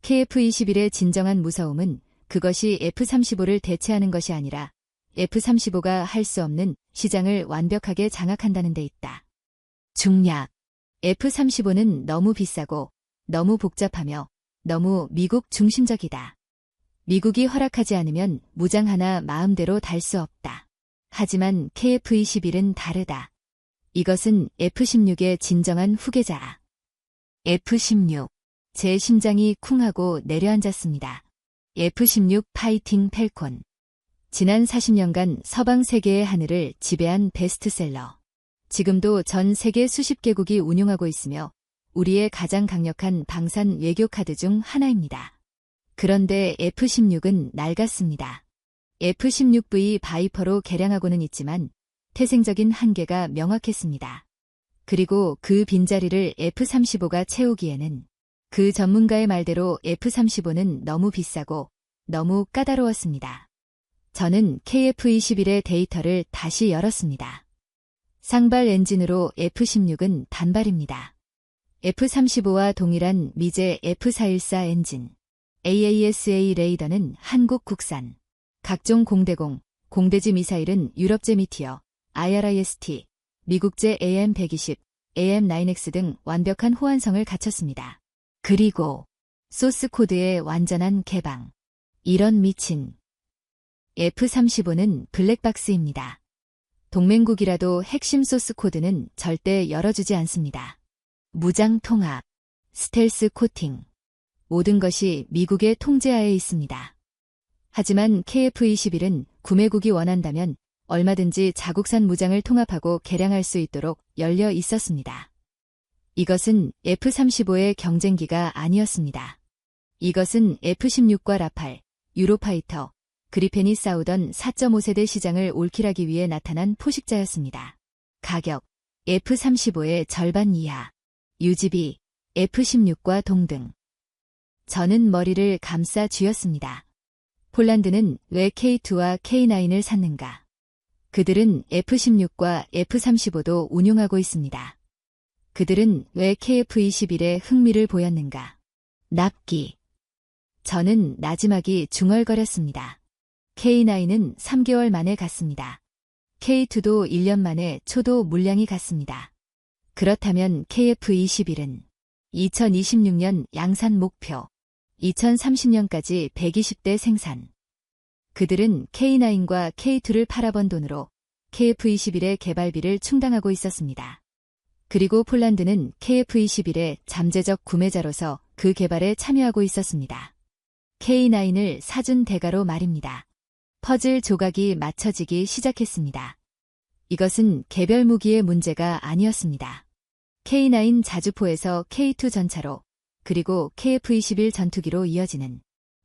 KF-21의 진정한 무서움은 그것이 F-35를 대체하는 것이 아니라 F-35가 할 수 없는 시장을 완벽하게 장악한다는 데 있다. 중략. F-35는 너무 비싸고 너무 복잡하며 너무 미국 중심적이다. 미국이 허락하지 않으면 무장 하나 마음대로 달 수 없다. 하지만 KF-21은 다르다. 이것은 F-16의 진정한 후계자다. F-16. 제 심장이 쿵하고 내려앉았습니다. F-16 파이팅 펠콘. 지난 40년간 서방 세계의 하늘을 지배한 베스트셀러. 지금도 전 세계 수십 개국이 운용하고 있으며 우리의 가장 강력한 방산 외교 카드 중 하나입니다. 그런데 F-16은 낡았습니다. F-16V 바이퍼로 개량하고는 있지만 태생적인 한계가 명확했습니다. 그리고 그 빈자리를 F-35가 채우기에는 그 전문가의 말대로 F-35는 너무 비싸고 너무 까다로웠습니다. 저는 KF-21의 데이터를 다시 열었습니다. 쌍발 엔진으로 F-16은 단발입니다. F-35와 동일한 미제 F-414 엔진. AASA 레이더는 한국 국산. 각종 공대공, 공대지 미사일은 유럽제 미티어, IRIS-T, 미국제 AM-120, AM-9X 등 완벽한 호환성을 갖췄습니다. 그리고 소스 코드의 완전한 개방. 이런 미친. F-35는 블랙박스입니다. 동맹국이라도 핵심 소스 코드는 절대 열어주지 않습니다. 무장 통합, 스텔스 코팅. 모든 것이 미국의 통제하에 있습니다. 하지만 KF-21은 구매국이 원한다면 얼마든지 자국산 무장을 통합하고 개량할 수 있도록 열려 있었습니다. 이것은 F-35의 경쟁기가 아니었습니다. 이것은 F-16과 라팔, 유로파이터, 그리펜이 싸우던 4.5세대 시장을 올킬하기 위해 나타난 포식자였습니다. 가격, F-35의 절반 이하, 유지비, F-16과 동등. 저는 머리를 감싸 쥐었습니다. 폴란드는 왜 K2와 K9을 샀는가? 그들은 F-16과 F-35도 운용하고 있습니다. 그들은 왜 KF-21에 흥미를 보였는가? 납기. 저는 나지막이 중얼거렸습니다. K9은 3개월 만에 갔습니다. K2도 1년 만에 초도 물량이 갔습니다. 그렇다면 KF-21은 2026년 양산 목표, 2030년까지 120대 생산. 그들은 K9과 K2를 팔아번 돈으로 KF-21의 개발비를 충당하고 있었습니다. 그리고 폴란드는 KF-21의 잠재적 구매자로서 그 개발에 참여하고 있었습니다. K9을 사준 대가로 말입니다. 퍼즐 조각이 맞춰지기 시작했습니다. 이것은 개별 무기의 문제가 아니었습니다. K9 자주포에서 K2 전차로 그리고 KF-21 전투기로 이어지는,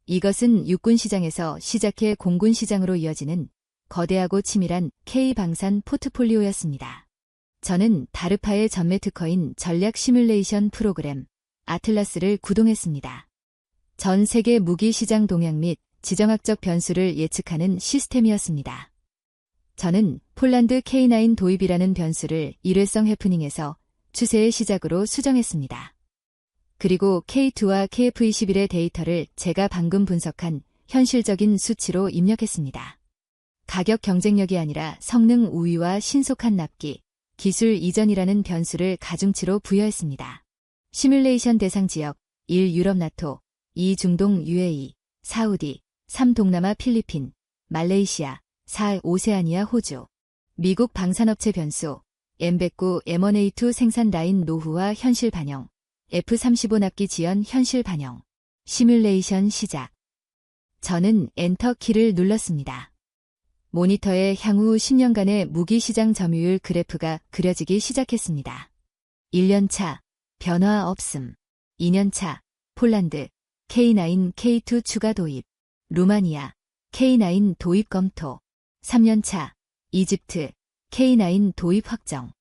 이것은 육군 시장에서 시작해 공군 시장으로 이어지는 거대하고 치밀한 K-방산 포트폴리오였습니다. 저는 다르파의 전매 특허인 전략 시뮬레이션 프로그램 아틀라스를 구동했습니다. 전 세계 무기 시장 동향 및 지정학적 변수를 예측하는 시스템이었습니다. 저는 폴란드 K9 도입이라는 변수를 일회성 해프닝에서 추세의 시작으로 수정했습니다. 그리고 K2와 KF-21의 데이터를 제가 방금 분석한 현실적인 수치로 입력했습니다. 가격 경쟁력이 아니라 성능 우위와 신속한 납기, 기술 이전이라는 변수를 가중치로 부여했습니다. 시뮬레이션 대상 지역 1. 유럽 나토 2. 중동 UAE, 사우디 3. 동남아 필리핀, 말레이시아 4. 오세아니아 호주. 미국 방산업체 변수 M109 M1A2 생산 라인 노후화 현실 반영, F-35 납기 지연 현실 반영. 시뮬레이션 시작. 저는 엔터 키를 눌렀습니다. 모니터에 향후 10년간의 무기시장 점유율 그래프가 그려지기 시작했습니다. 1년차, 변화 없음. 2년차, 폴란드, K9, K2 추가 도입. 루마니아, K9 도입 검토. 3년차, 이집트, K9 도입 확정.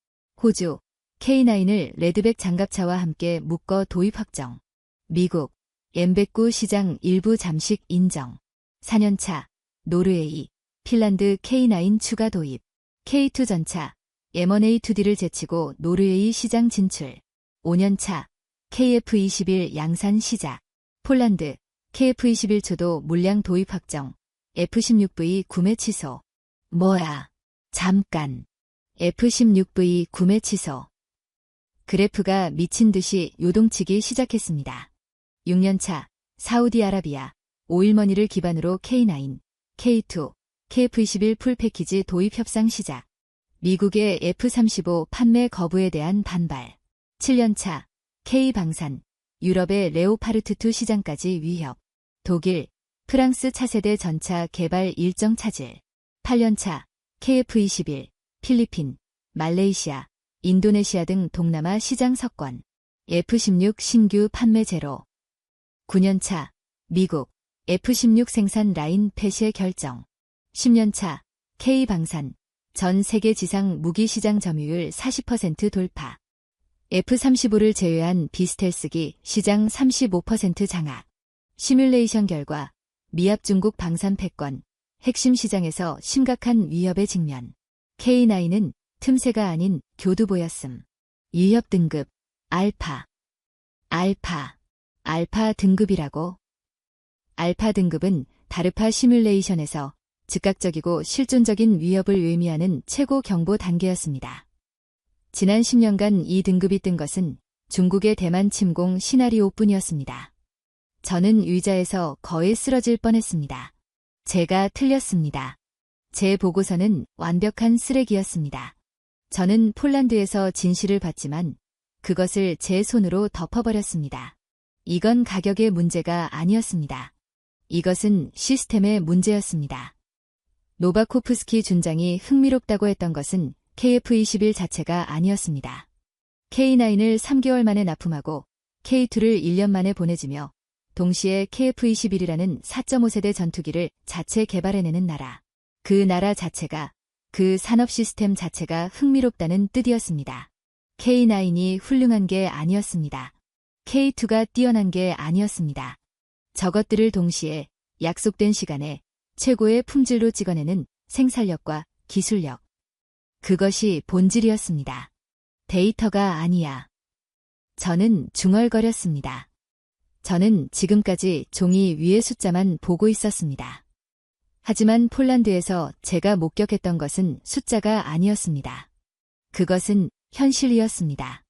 호주, K9을 레드백 장갑차와 함께 묶어 도입 확정. 미국, M109 시장 일부 잠식 인정. 4년차, 노르웨이, 핀란드 K9 추가 도입. K2 전차, M1A2D를 제치고 노르웨이 시장 진출. 5년차, KF21 양산 시작. 폴란드, KF21 초도 물량 도입 확정. F16V 구매 취소. 뭐야? 잠깐. F16V 구매 취소. 그래프가 미친 듯이 요동치기 시작했습니다. 6년차, 사우디아라비아, 오일머니를 기반으로 K9, K2, KF21 풀패키지 도입 협상 시작. 미국의 F-35 판매 거부에 대한 반발. 7년차, K방산, 유럽의 레오파르트2 시장까지 위협. 독일, 프랑스 차세대 전차 개발 일정 차질. 8년차, KF21, 필리핀, 말레이시아, 인도네시아 등 동남아 시장 석권. F-16 신규 판매 제로. 9년차, 미국, F-16 생산 라인 폐쇄 결정. 10년차, K방산, 전 세계 지상 무기 시장 점유율 40% 돌파. F-35를 제외한 비스텔스기 시장 35% 장악. 시뮬레이션 결과, 미합 중국 방산 패권, 핵심 시장에서 심각한 위협에 직면. K9은 틈새가 아닌 교두보였음. 위협 등급, 알파. 알파 등급이라고? 알파 등급은 다르파 시뮬레이션에서 즉각적이고 실존적인 위협을 의미하는 최고 경보 단계였습니다. 지난 10년간 이 등급이 뜬 것은 중국의 대만 침공 시나리오뿐이었습니다. 저는 의자에서 거의 쓰러질 뻔했습니다. 제가 틀렸습니다. 제 보고서는 완벽한 쓰레기였습니다. 저는 폴란드에서 진실을 봤지만 그것을 제 손으로 덮어버렸습니다. 이건 가격의 문제가 아니었습니다. 이것은 시스템의 문제였습니다. 노바코프스키 준장이 흥미롭다고 했던 것은 KF-21 자체가 아니었습니다. K9을 3개월 만에 납품하고 K2를 1년 만에 보내주며 동시에 KF-21이라는 4.5세대 전투기를 자체 개발해내는 나라. 그 나라 자체가, 그 산업 시스템 자체가 흥미롭다는 뜻이었습니다. K9이 훌륭한 게 아니었습니다. K2가 뛰어난 게 아니었습니다. 저것들을 동시에 약속된 시간에 최고의 품질로 찍어내는 생산력과 기술력. 그것이 본질이었습니다. 데이터가 아니야. 저는 중얼거렸습니다. 저는 지금까지 종이 위의 숫자만 보고 있었습니다. 하지만 폴란드에서 제가 목격했던 것은 숫자가 아니었습니다. 그것은 현실이었습니다.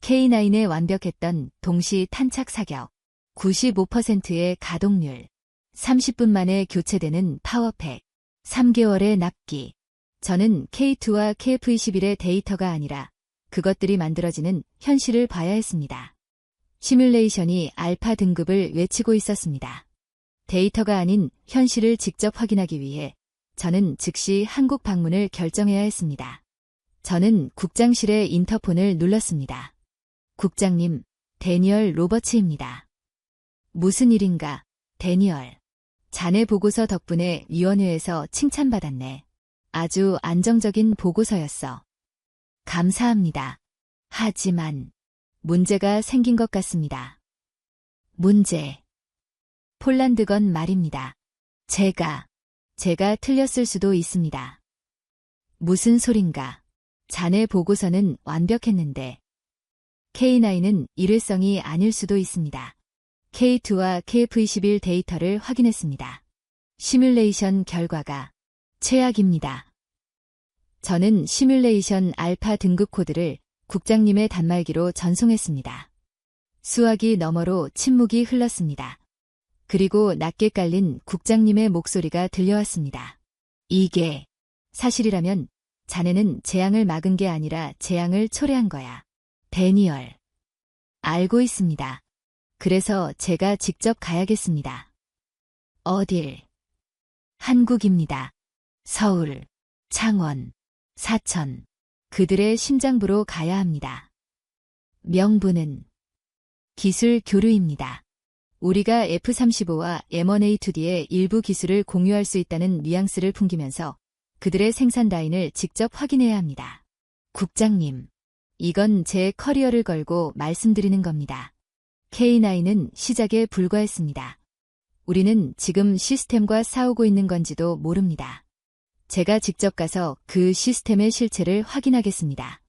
K9의 완벽했던 동시 탄착 사격, 95%의 가동률, 30분 만에 교체되는 파워팩, 3개월의 납기. 저는 K2와 KF-21의 데이터가 아니라 그것들이 만들어지는 현실을 봐야 했습니다. 시뮬레이션이 알파 등급을 외치고 있었습니다. 데이터가 아닌 현실을 직접 확인하기 위해 저는 즉시 한국 방문을 결정해야 했습니다. 저는 국장실의 인터폰을 눌렀습니다. 국장님, 데니얼 로버츠입니다. 무슨 일인가, 데니얼. 자네 보고서 덕분에 위원회에서 칭찬받았네. 아주 안정적인 보고서였어. 감사합니다. 하지만 문제가 생긴 것 같습니다. 문제. 폴란드건 말입니다. 제가 틀렸을 수도 있습니다. 무슨 소린가. 자네 보고서는 완벽했는데. K9은 일회성이 아닐 수도 있습니다. K2와 KF-21 데이터를 확인했습니다. 시뮬레이션 결과가 최악입니다. 저는 시뮬레이션 알파 등급 코드를 국장님의 단말기로 전송했습니다. 수화기 너머로 침묵이 흘렀습니다. 그리고 낮게 깔린 국장님의 목소리가 들려왔습니다. 이게 사실이라면 자네는 재앙을 막은 게 아니라 재앙을 초래한 거야. 데니얼. 알고 있습니다. 그래서 제가 직접 가야겠습니다. 어딜? 한국입니다. 서울, 창원, 사천. 그들의 심장부로 가야 합니다. 명분은 기술 교류입니다. 우리가 F-35와 M1A2D의 일부 기술을 공유할 수 있다는 뉘앙스를 풍기면서 그들의 생산 라인을 직접 확인해야 합니다. 국장님, 이건 제 커리어를 걸고 말씀드리는 겁니다. K9은 시작에 불과했습니다. 우리는 지금 시스템과 싸우고 있는 건지도 모릅니다. 제가 직접 가서 그 시스템의 실체를 확인하겠습니다.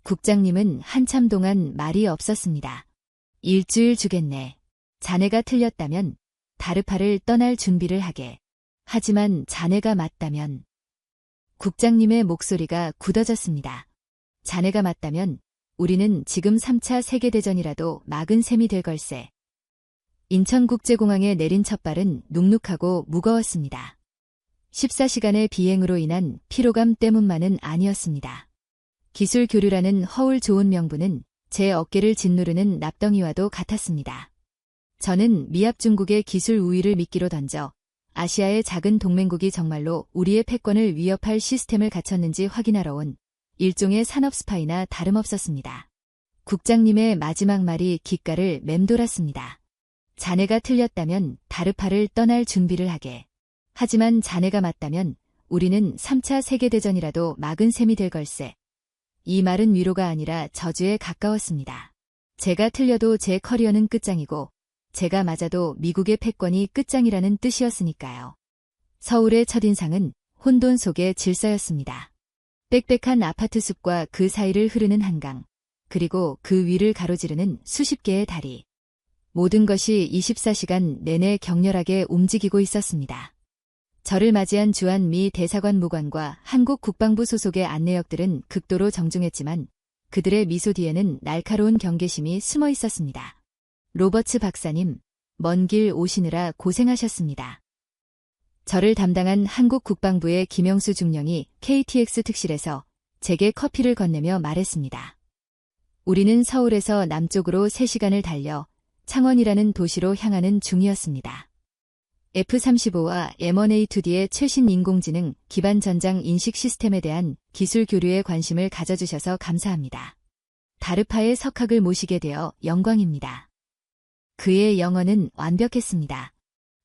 국장님은 한참 동안 말이 없었습니다. 일주일 주겠네. 자네가 틀렸다면 다르파를 떠날 준비를 하게. 하지만 자네가 맞다면. 국장님의 목소리가 굳어졌습니다. 자네가 맞다면 우리는 지금 3차 세계대전이라도 막은 셈이 될 걸세. 인천국제공항에 내린 첫발은 눅눅하고 무거웠습니다. 14시간의 비행으로 인한 피로감 때문만은 아니었습니다. 기술 교류라는 허울 좋은 명분은 제 어깨를 짓누르는 납덩이와도 같았습니다. 저는 미합 중국의 기술 우위를 미끼로 던져 아시아의 작은 동맹국이 정말로 우리의 패권을 위협할 시스템을 갖췄는지 확인하러 온 일종의 산업 스파이나 다름없었습니다. 국장님의 마지막 말이 귓가를 맴돌았습니다. 자네가 틀렸다면 다르파를 떠날 준비를 하게. 하지만 자네가 맞다면 우리는 3차 세계대전이라도 막은 셈이 될 걸세. 이 말은 위로가 아니라 저주에 가까웠습니다. 제가 틀려도 제 커리어는 끝장이고 제가 맞아도 미국의 패권이 끝장이라는 뜻이었으니까요. 서울의 첫인상은 혼돈 속의 질서였습니다. 빽빽한 아파트 숲과 그 사이를 흐르는 한강, 그리고 그 위를 가로지르는 수십 개의 다리. 모든 것이 24시간 내내 격렬하게 움직이고 있었습니다. 저를 맞이한 주한 미 대사관 무관과 한국 국방부 소속의 안내역들은 극도로 정중했지만 그들의 미소 뒤에는 날카로운 경계심이 숨어 있었습니다. 로버츠 박사님, 먼 길 오시느라 고생하셨습니다. 저를 담당한 한국 국방부의 김영수 중령이 KTX 특실에서 제게 커피를 건네며 말했습니다. 우리는 서울에서 남쪽으로 3시간을 달려 창원이라는 도시로 향하는 중이었습니다. F-35와 M1A2D의 최신 인공지능 기반 전장 인식 시스템에 대한 기술 교류에 관심을 가져주셔서 감사합니다. 다르파의 석학을 모시게 되어 영광입니다. 그의 영어는 완벽했습니다.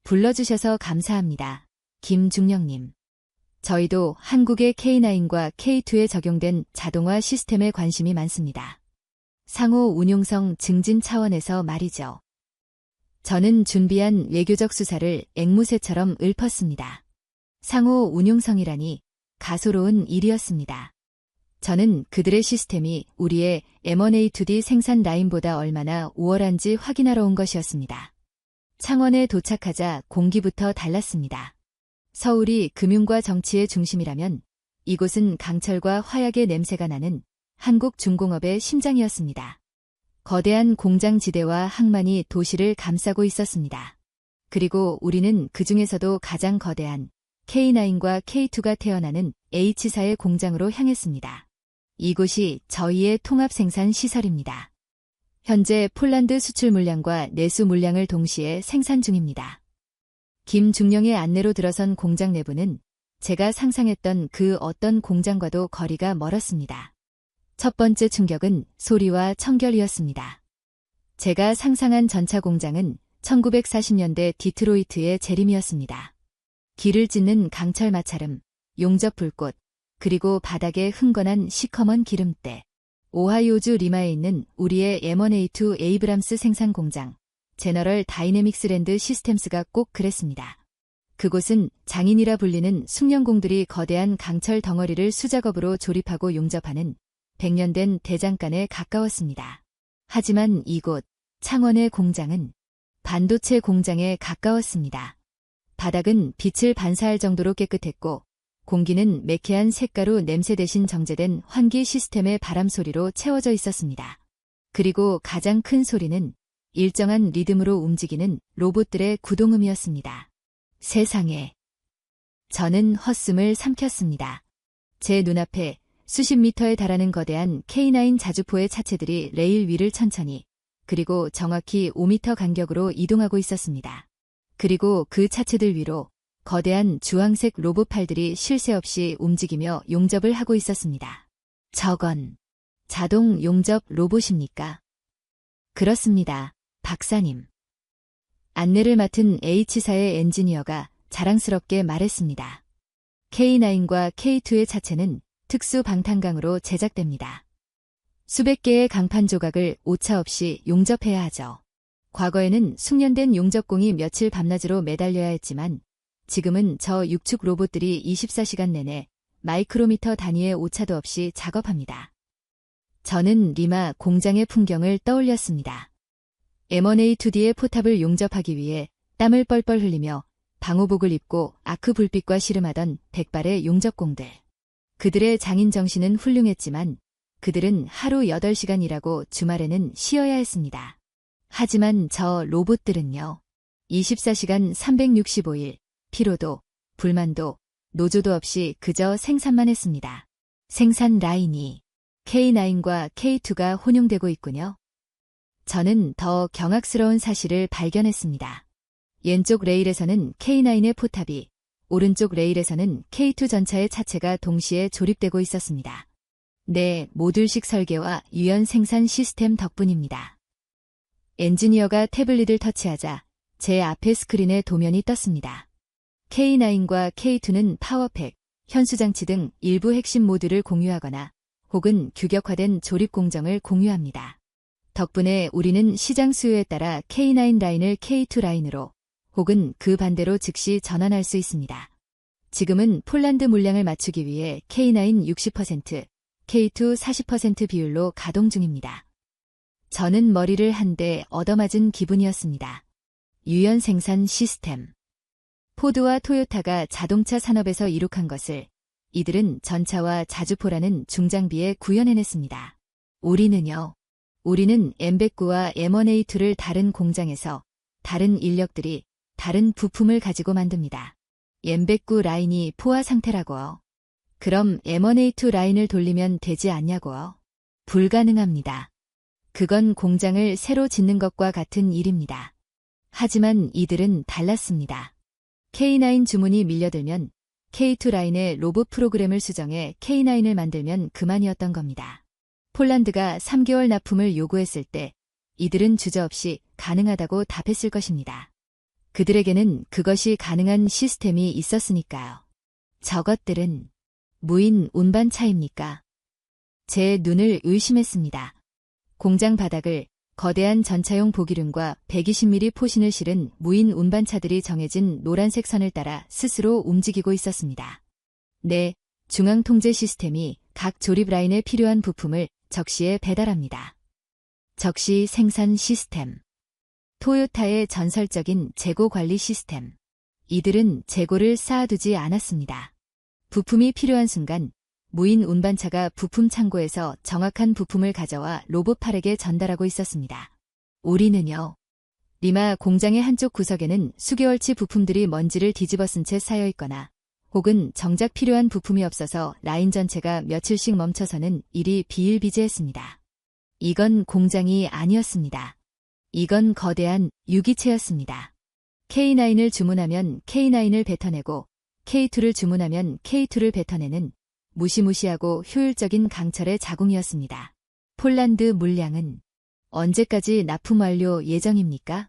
불러주셔서 감사합니다. 김중령님. 저희도 한국의 K9과 K2에 적용된 자동화 시스템에 관심이 많습니다. 상호 운용성 증진 차원에서 말이죠. 저는 준비한 외교적 수사를 앵무새처럼 읊었습니다. 상호 운용성이라니 가소로운 일이었습니다. 저는 그들의 시스템이 우리의 M1A2D 생산 라인보다 얼마나 우월한지 확인하러 온 것이었습니다. 창원에 도착하자 공기부터 달랐습니다. 서울이 금융과 정치의 중심이라면 이곳은 강철과 화약의 냄새가 나는 한국 중공업의 심장이었습니다. 거대한 공장지대와 항만이 도시를 감싸고 있었습니다. 그리고 우리는 그 중에서도 가장 거대한 K9과 K2가 태어나는 H사의 공장으로 향했습니다. 이곳이 저희의 통합 생산 시설입니다. 현재 폴란드 수출 물량과 내수 물량을 동시에 생산 중입니다. 김중령의 안내로 들어선 공장 내부는 제가 상상했던 그 어떤 공장과도 거리가 멀었습니다. 첫 번째 충격은 소리와 청결이었습니다. 제가 상상한 전차 공장은 1940년대 디트로이트의 재림이었습니다. 길을 찢는 강철 마찰음, 용접 불꽃, 그리고 바닥에 흥건한 시커먼 기름때. 오하이오주 리마에 있는 우리의 M1A2 에이브람스 생산 공장, 제너럴 다이내믹스랜드 시스템스가 꼭 그랬습니다. 그곳은 장인이라 불리는 숙련공들이 거대한 강철 덩어리를 수작업으로 조립하고 용접하는 100년 된 대장간에 가까웠습니다. 하지만 이곳 창원의 공장은 반도체 공장에 가까웠습니다. 바닥은 빛을 반사할 정도로 깨끗했고 공기는 매캐한 색가루 냄새 대신 정제된 환기 시스템의 바람 소리로 채워져 있었습니다. 그리고 가장 큰 소리는 일정한 리듬으로 움직이는 로봇들의 구동음이었습니다. 세상에. 저는 헛숨을 삼켰습니다. 제 눈앞에 수십 미터에 달하는 거대한 K9 자주포의 차체들이 레일 위를 천천히, 그리고 정확히 5미터 간격으로 이동하고 있었습니다. 그리고 그 차체들 위로 거대한 주황색 로봇팔들이 쉴 새 없이 움직이며 용접을 하고 있었습니다. 저건 자동 용접 로봇입니까? 그렇습니다, 박사님. 안내를 맡은 H사의 엔지니어가 자랑스럽게 말했습니다. K9과 K2의 차체는 특수 방탄강으로 제작됩니다. 수백 개의 강판 조각을 오차 없이 용접해야 하죠. 과거에는 숙련된 용접공이 며칠 밤낮으로 매달려야 했지만 지금은 저 육축 로봇들이 24시간 내내 마이크로미터 단위의 오차도 없이 작업합니다. 저는 리마 공장의 풍경을 떠올렸습니다. M1A2D의 포탑을 용접하기 위해 땀을 뻘뻘 흘리며 방호복을 입고 아크 불빛과 씨름하던 100발의 용접공들. 그들의 장인 정신은 훌륭했지만 그들은 하루 8시간 일하고 주말에는 쉬어야 했습니다. 하지만 저 로봇들은요. 24시간 365일 피로도, 불만도, 노조도 없이 그저 생산만 했습니다. 생산 라인이 K9과 K2가 혼용되고 있군요. 저는 더 경악스러운 사실을 발견했습니다. 왼쪽 레일에서는 K9의 포탑이, 오른쪽 레일에서는 K2 전차의 차체가 동시에 조립되고 있었습니다. 네, 모듈식 설계와 유연 생산 시스템 덕분입니다. 엔지니어가 태블릿을 터치하자 제 앞에 스크린에 도면이 떴습니다. K9과 K2는 파워팩, 현수장치 등 일부 핵심 모듈을 공유하거나 혹은 규격화된 조립 공정을 공유합니다. 덕분에 우리는 시장 수요에 따라 K9 라인을 K2 라인으로 혹은 그 반대로 즉시 전환할 수 있습니다. 지금은 폴란드 물량을 맞추기 위해 K9 60%, K2 40% 비율로 가동 중입니다. 저는 머리를 한 대 얻어맞은 기분이었습니다. 유연 생산 시스템. 포드와 토요타가 자동차 산업에서 이룩한 것을 이들은 전차와 자주포라는 중장비에 구현해냈습니다. 우리는 M109와 M1A2를 다른 공장에서 다른 인력들이 다른 부품을 가지고 만듭니다. M109 라인이 포화 상태라고요. 그럼 M1A2 라인을 돌리면 되지 않냐고요. 불가능합니다. 그건 공장을 새로 짓는 것과 같은 일입니다. 하지만 이들은 달랐습니다. K9 주문이 밀려들면 K2 라인의 로봇 프로그램을 수정해 K9을 만들면 그만이었던 겁니다. 폴란드가 3개월 납품을 요구했을 때 이들은 주저없이 가능하다고 답했을 것입니다. 그들에게는 그것이 가능한 시스템이 있었으니까요. 저것들은 무인 운반차입니까? 제 눈을 의심했습니다. 공장 바닥을 거대한 전차용 보기륜과 120mm 포신을 실은 무인 운반차들이 정해진 노란색 선을 따라 스스로 움직이고 있었습니다. 네, 중앙 통제 시스템이 각 조립 라인에 필요한 부품을 적시에 배달합니다. 적시 생산 시스템. 토요타의 전설적인 재고 관리 시스템. 이들은 재고를 쌓아두지 않았습니다. 부품이 필요한 순간 무인 운반차가 부품 창고에서 정확한 부품을 가져와 로봇팔에게 전달하고 있었습니다. 우리는요. 리마 공장의 한쪽 구석에는 수개월치 부품들이 먼지를 뒤집어 쓴 채 쌓여 있거나 혹은 정작 필요한 부품이 없어서 라인 전체가 며칠씩 멈춰서는 일이 비일비재했습니다. 이건 공장이 아니었습니다. 이건 거대한 유기체였습니다. K9을 주문하면 K9을 뱉어내고 K2를 주문하면 K2를 뱉어내는 무시무시하고 효율적인 강철의 자궁이었습니다. 폴란드 물량은 언제까지 납품 완료 예정입니까?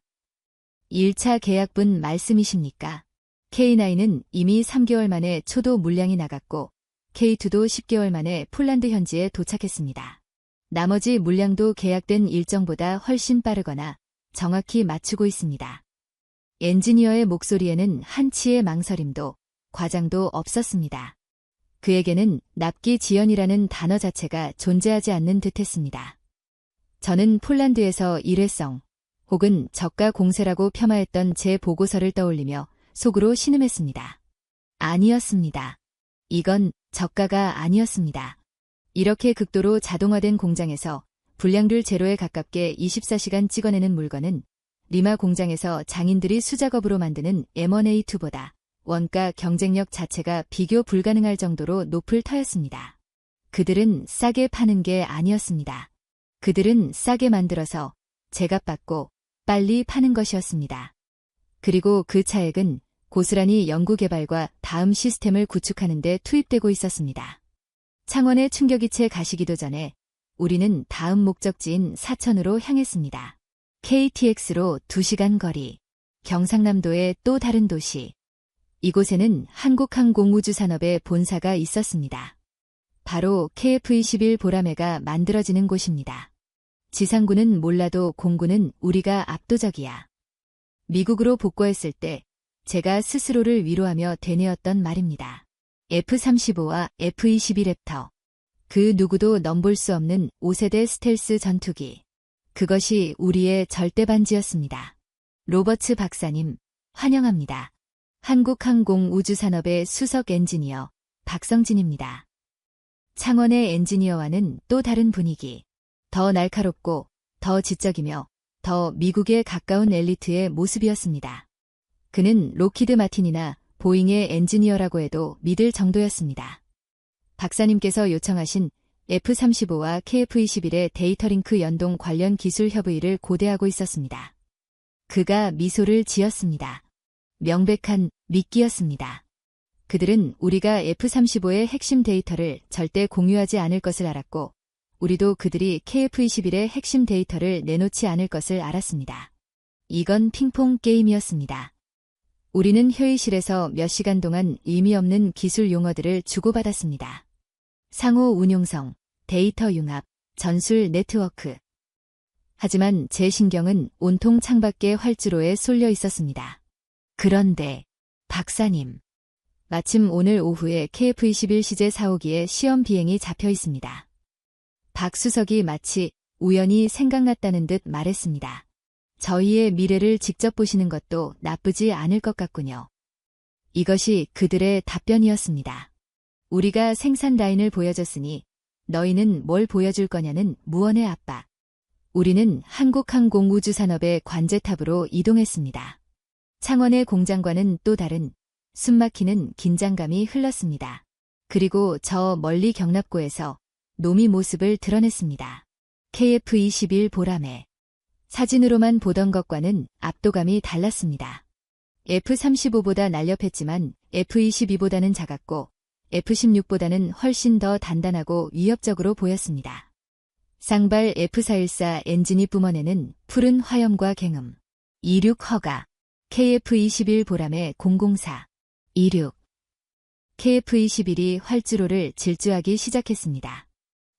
1차 계약분 말씀이십니까? K9은 이미 3개월 만에 초도 물량이 나갔고 K2도 10개월 만에 폴란드 현지에 도착했습니다. 나머지 물량도 계약된 일정보다 훨씬 빠르거나 정확히 맞추고 있습니다. 엔지니어의 목소리에는 한치의 망설임도 과장도 없었습니다. 그에게는 납기 지연이라는 단어 자체가 존재하지 않는 듯했습니다. 저는 폴란드에서 일회성 혹은 저가 공세라고 폄하했던 제 보고서를 떠올리며 속으로 신음했습니다. 아니었습니다. 이건 저가가 아니었습니다. 이렇게 극도로 자동화된 공장에서 불량률 제로에 가깝게 24시간 찍어내는 물건은 리마 공장에서 장인들이 수작업으로 만드는 M1A2보다 원가 경쟁력 자체가 비교 불가능할 정도로 높을 터였습니다. 그들은 싸게 파는 게 아니었습니다. 그들은 싸게 만들어서 제값받고 빨리 파는 것이었습니다. 그리고 그 차액은 고스란히 연구개발과 다음 시스템을 구축하는 데 투입되고 있었습니다. 창원의 충격이체 가시기도 전에 우리는 다음 목적지인 사천으로 향했습니다. KTX로 2시간 거리, 경상남도의 또 다른 도시. 이곳에는 한국항공우주산업의 본사가 있었습니다. 바로 KF-21 보라매가 만들어지는 곳입니다. 지상군은 몰라도 공군은 우리가 압도적이야. 미국으로 복구했을 때 제가 스스로를 위로하며 되뇌었던 말입니다. F-35와 F-22 랩터. 그 누구도 넘볼 수 없는 5세대 스텔스 전투기. 그것이 우리의 절대반지였습니다. 로버츠 박사님, 환영합니다. 한국항공우주산업의 수석 엔지니어 박성진입니다. 창원의 엔지니어와는 또 다른 분위기. 더 날카롭고 더 지적이며 더 미국에 가까운 엘리트의 모습이었습니다. 그는 로키드 마틴이나 보잉의 엔지니어라고 해도 믿을 정도였습니다. 박사님께서 요청하신 F-35와 KF-21의 데이터링크 연동 관련 기술 협의를 고대하고 있었습니다. 그가 미소를 지었습니다. 명백한 미끼였습니다. 그들은 우리가 F-35의 핵심 데이터를 절대 공유하지 않을 것을 알았고 우리도 그들이 KF-21의 핵심 데이터를 내놓지 않을 것을 알았습니다. 이건 핑퐁 게임이었습니다. 우리는 회의실에서 몇 시간 동안 의미 없는 기술 용어들을 주고받았습니다. 상호 운용성, 데이터 융합, 전술 네트워크. 하지만 제 신경은 온통 창밖의 활주로에 쏠려 있었습니다. 그런데 박사님, 마침 오늘 오후에 KF-21 시제 4호기의 시험 비행이 잡혀 있습니다. 박 수석이 마치 우연히 생각났다는 듯 말했습니다. 저희의 미래를 직접 보시는 것도 나쁘지 않을 것 같군요. 이것이 그들의 답변이었습니다. 우리가 생산 라인을 보여줬으니 너희는 뭘 보여줄 거냐는 무언의 압박. 우리는 한국항공우주산업의 관제탑으로 이동했습니다. 창원의 공장과는 또 다른 숨막히는 긴장감이 흘렀습니다. 그리고 저 멀리 경납고에서 놈이 모습을 드러냈습니다. KF-21 보라매. 사진으로만 보던 것과는 압도감이 달랐습니다. F-35보다 날렵했지만 F-22보다는 작았고 F-16보다는 훨씬 더 단단하고 위협적으로 보였습니다. 쌍발 F-414 엔진이 뿜어내는 푸른 화염과 갱음. 26 허가. KF-21 보라매 004. 26. KF-21이 활주로를 질주하기 시작했습니다.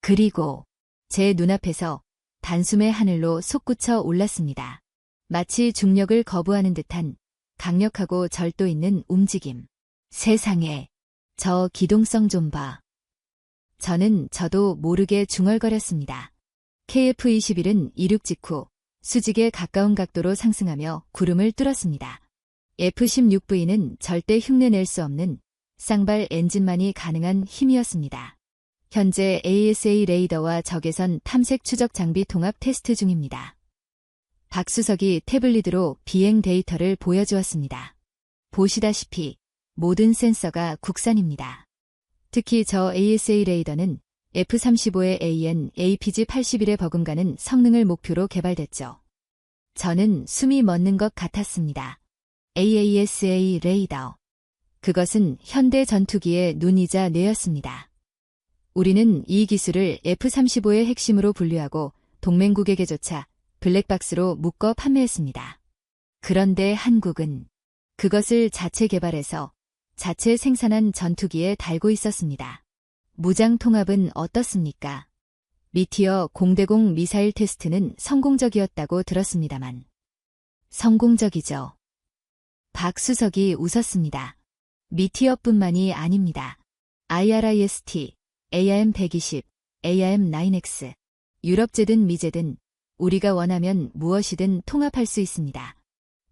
그리고 제 눈앞에서 단숨에 하늘로 솟구쳐 올랐습니다. 마치 중력을 거부하는 듯한 강력하고 절도 있는 움직임. 세상에, 저 기동성 좀 봐. 저도 모르게 중얼거렸습니다. KF-21은 이륙 직후 수직에 가까운 각도로 상승하며 구름을 뚫었습니다. F-16V는 절대 흉내낼 수 없는 쌍발 엔진만이 가능한 힘이었습니다. 현재 ASA 레이더와 적외선 탐색 추적 장비 통합 테스트 중입니다. 박 수석이 태블릿으로 비행 데이터를 보여주었습니다. 보시다시피 모든 센서가 국산입니다. 특히 저 ASA 레이더는 F-35의 AN, APG-81에 버금가는 성능을 목표로 개발됐죠. 저는 숨이 멎는 것 같았습니다. AASA 레이더. 그것은 현대 전투기의 눈이자 뇌였습니다. 우리는 이 기술을 F-35의 핵심으로 분류하고 동맹국에게조차 블랙박스로 묶어 판매했습니다. 그런데 한국은 그것을 자체 개발해서 자체 생산한 전투기에 달고 있었습니다. 무장 통합은 어떻습니까? 미티어 공대공 미사일 테스트는 성공적이었다고 들었습니다만. 성공적이죠. 박 수석이 웃었습니다. 미티어뿐만이 아닙니다. IRIS-T, AIM-120, AIM-9X, 유럽제든 미제든 우리가 원하면 무엇이든 통합할 수 있습니다.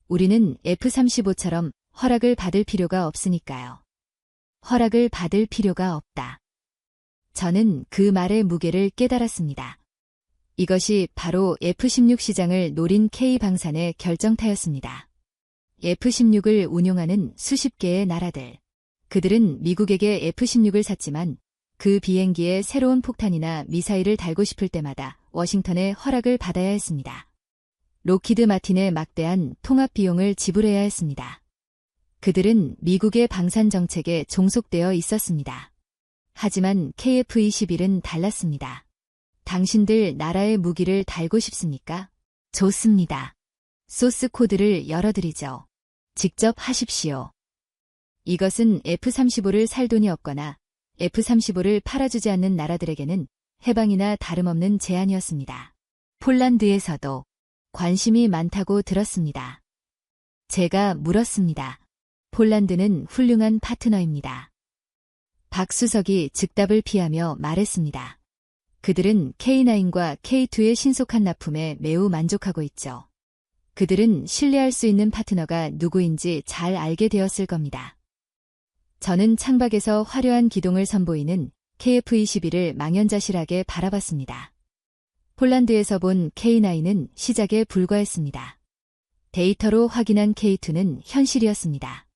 우리는 F-35처럼 허락을 받을 필요가 없으니까요. 허락을 받을 필요가 없다. 저는 그 말의 무게를 깨달았습니다. 이것이 바로 F-16 시장을 노린 K방산의 결정타였습니다. F-16을 운용하는 수십 개의 나라들. 그들은 미국에게 F-16을 샀지만 그 비행기에 새로운 폭탄이나 미사일을 달고 싶을 때마다 워싱턴의 허락을 받아야 했습니다. 록히드 마틴의 막대한 통합 비용을 지불해야 했습니다. 그들은 미국의 방산 정책에 종속되어 있었습니다. 하지만 KF-21은 달랐습니다. 당신들 나라의 무기를 달고 싶습니까? 좋습니다. 소스 코드를 열어드리죠. 직접 하십시오. 이것은 F-35를 살 돈이 없거나 F-35를 팔아주지 않는 나라들에게는 해방이나 다름없는 제안이었습니다. 폴란드에서도 관심이 많다고 들었습니다. 제가 물었습니다. 폴란드는 훌륭한 파트너입니다. 박 수석이 즉답을 피하며 말했습니다. 그들은 K9과 K2의 신속한 납품에 매우 만족하고 있죠. 그들은 신뢰할 수 있는 파트너가 누구인지 잘 알게 되었을 겁니다. 저는 창밖에서 화려한 기동을 선보이는 KF-21을 망연자실하게 바라봤습니다. 폴란드에서 본 K9은 시작에 불과했습니다. 데이터로 확인한 K2는 현실이었습니다.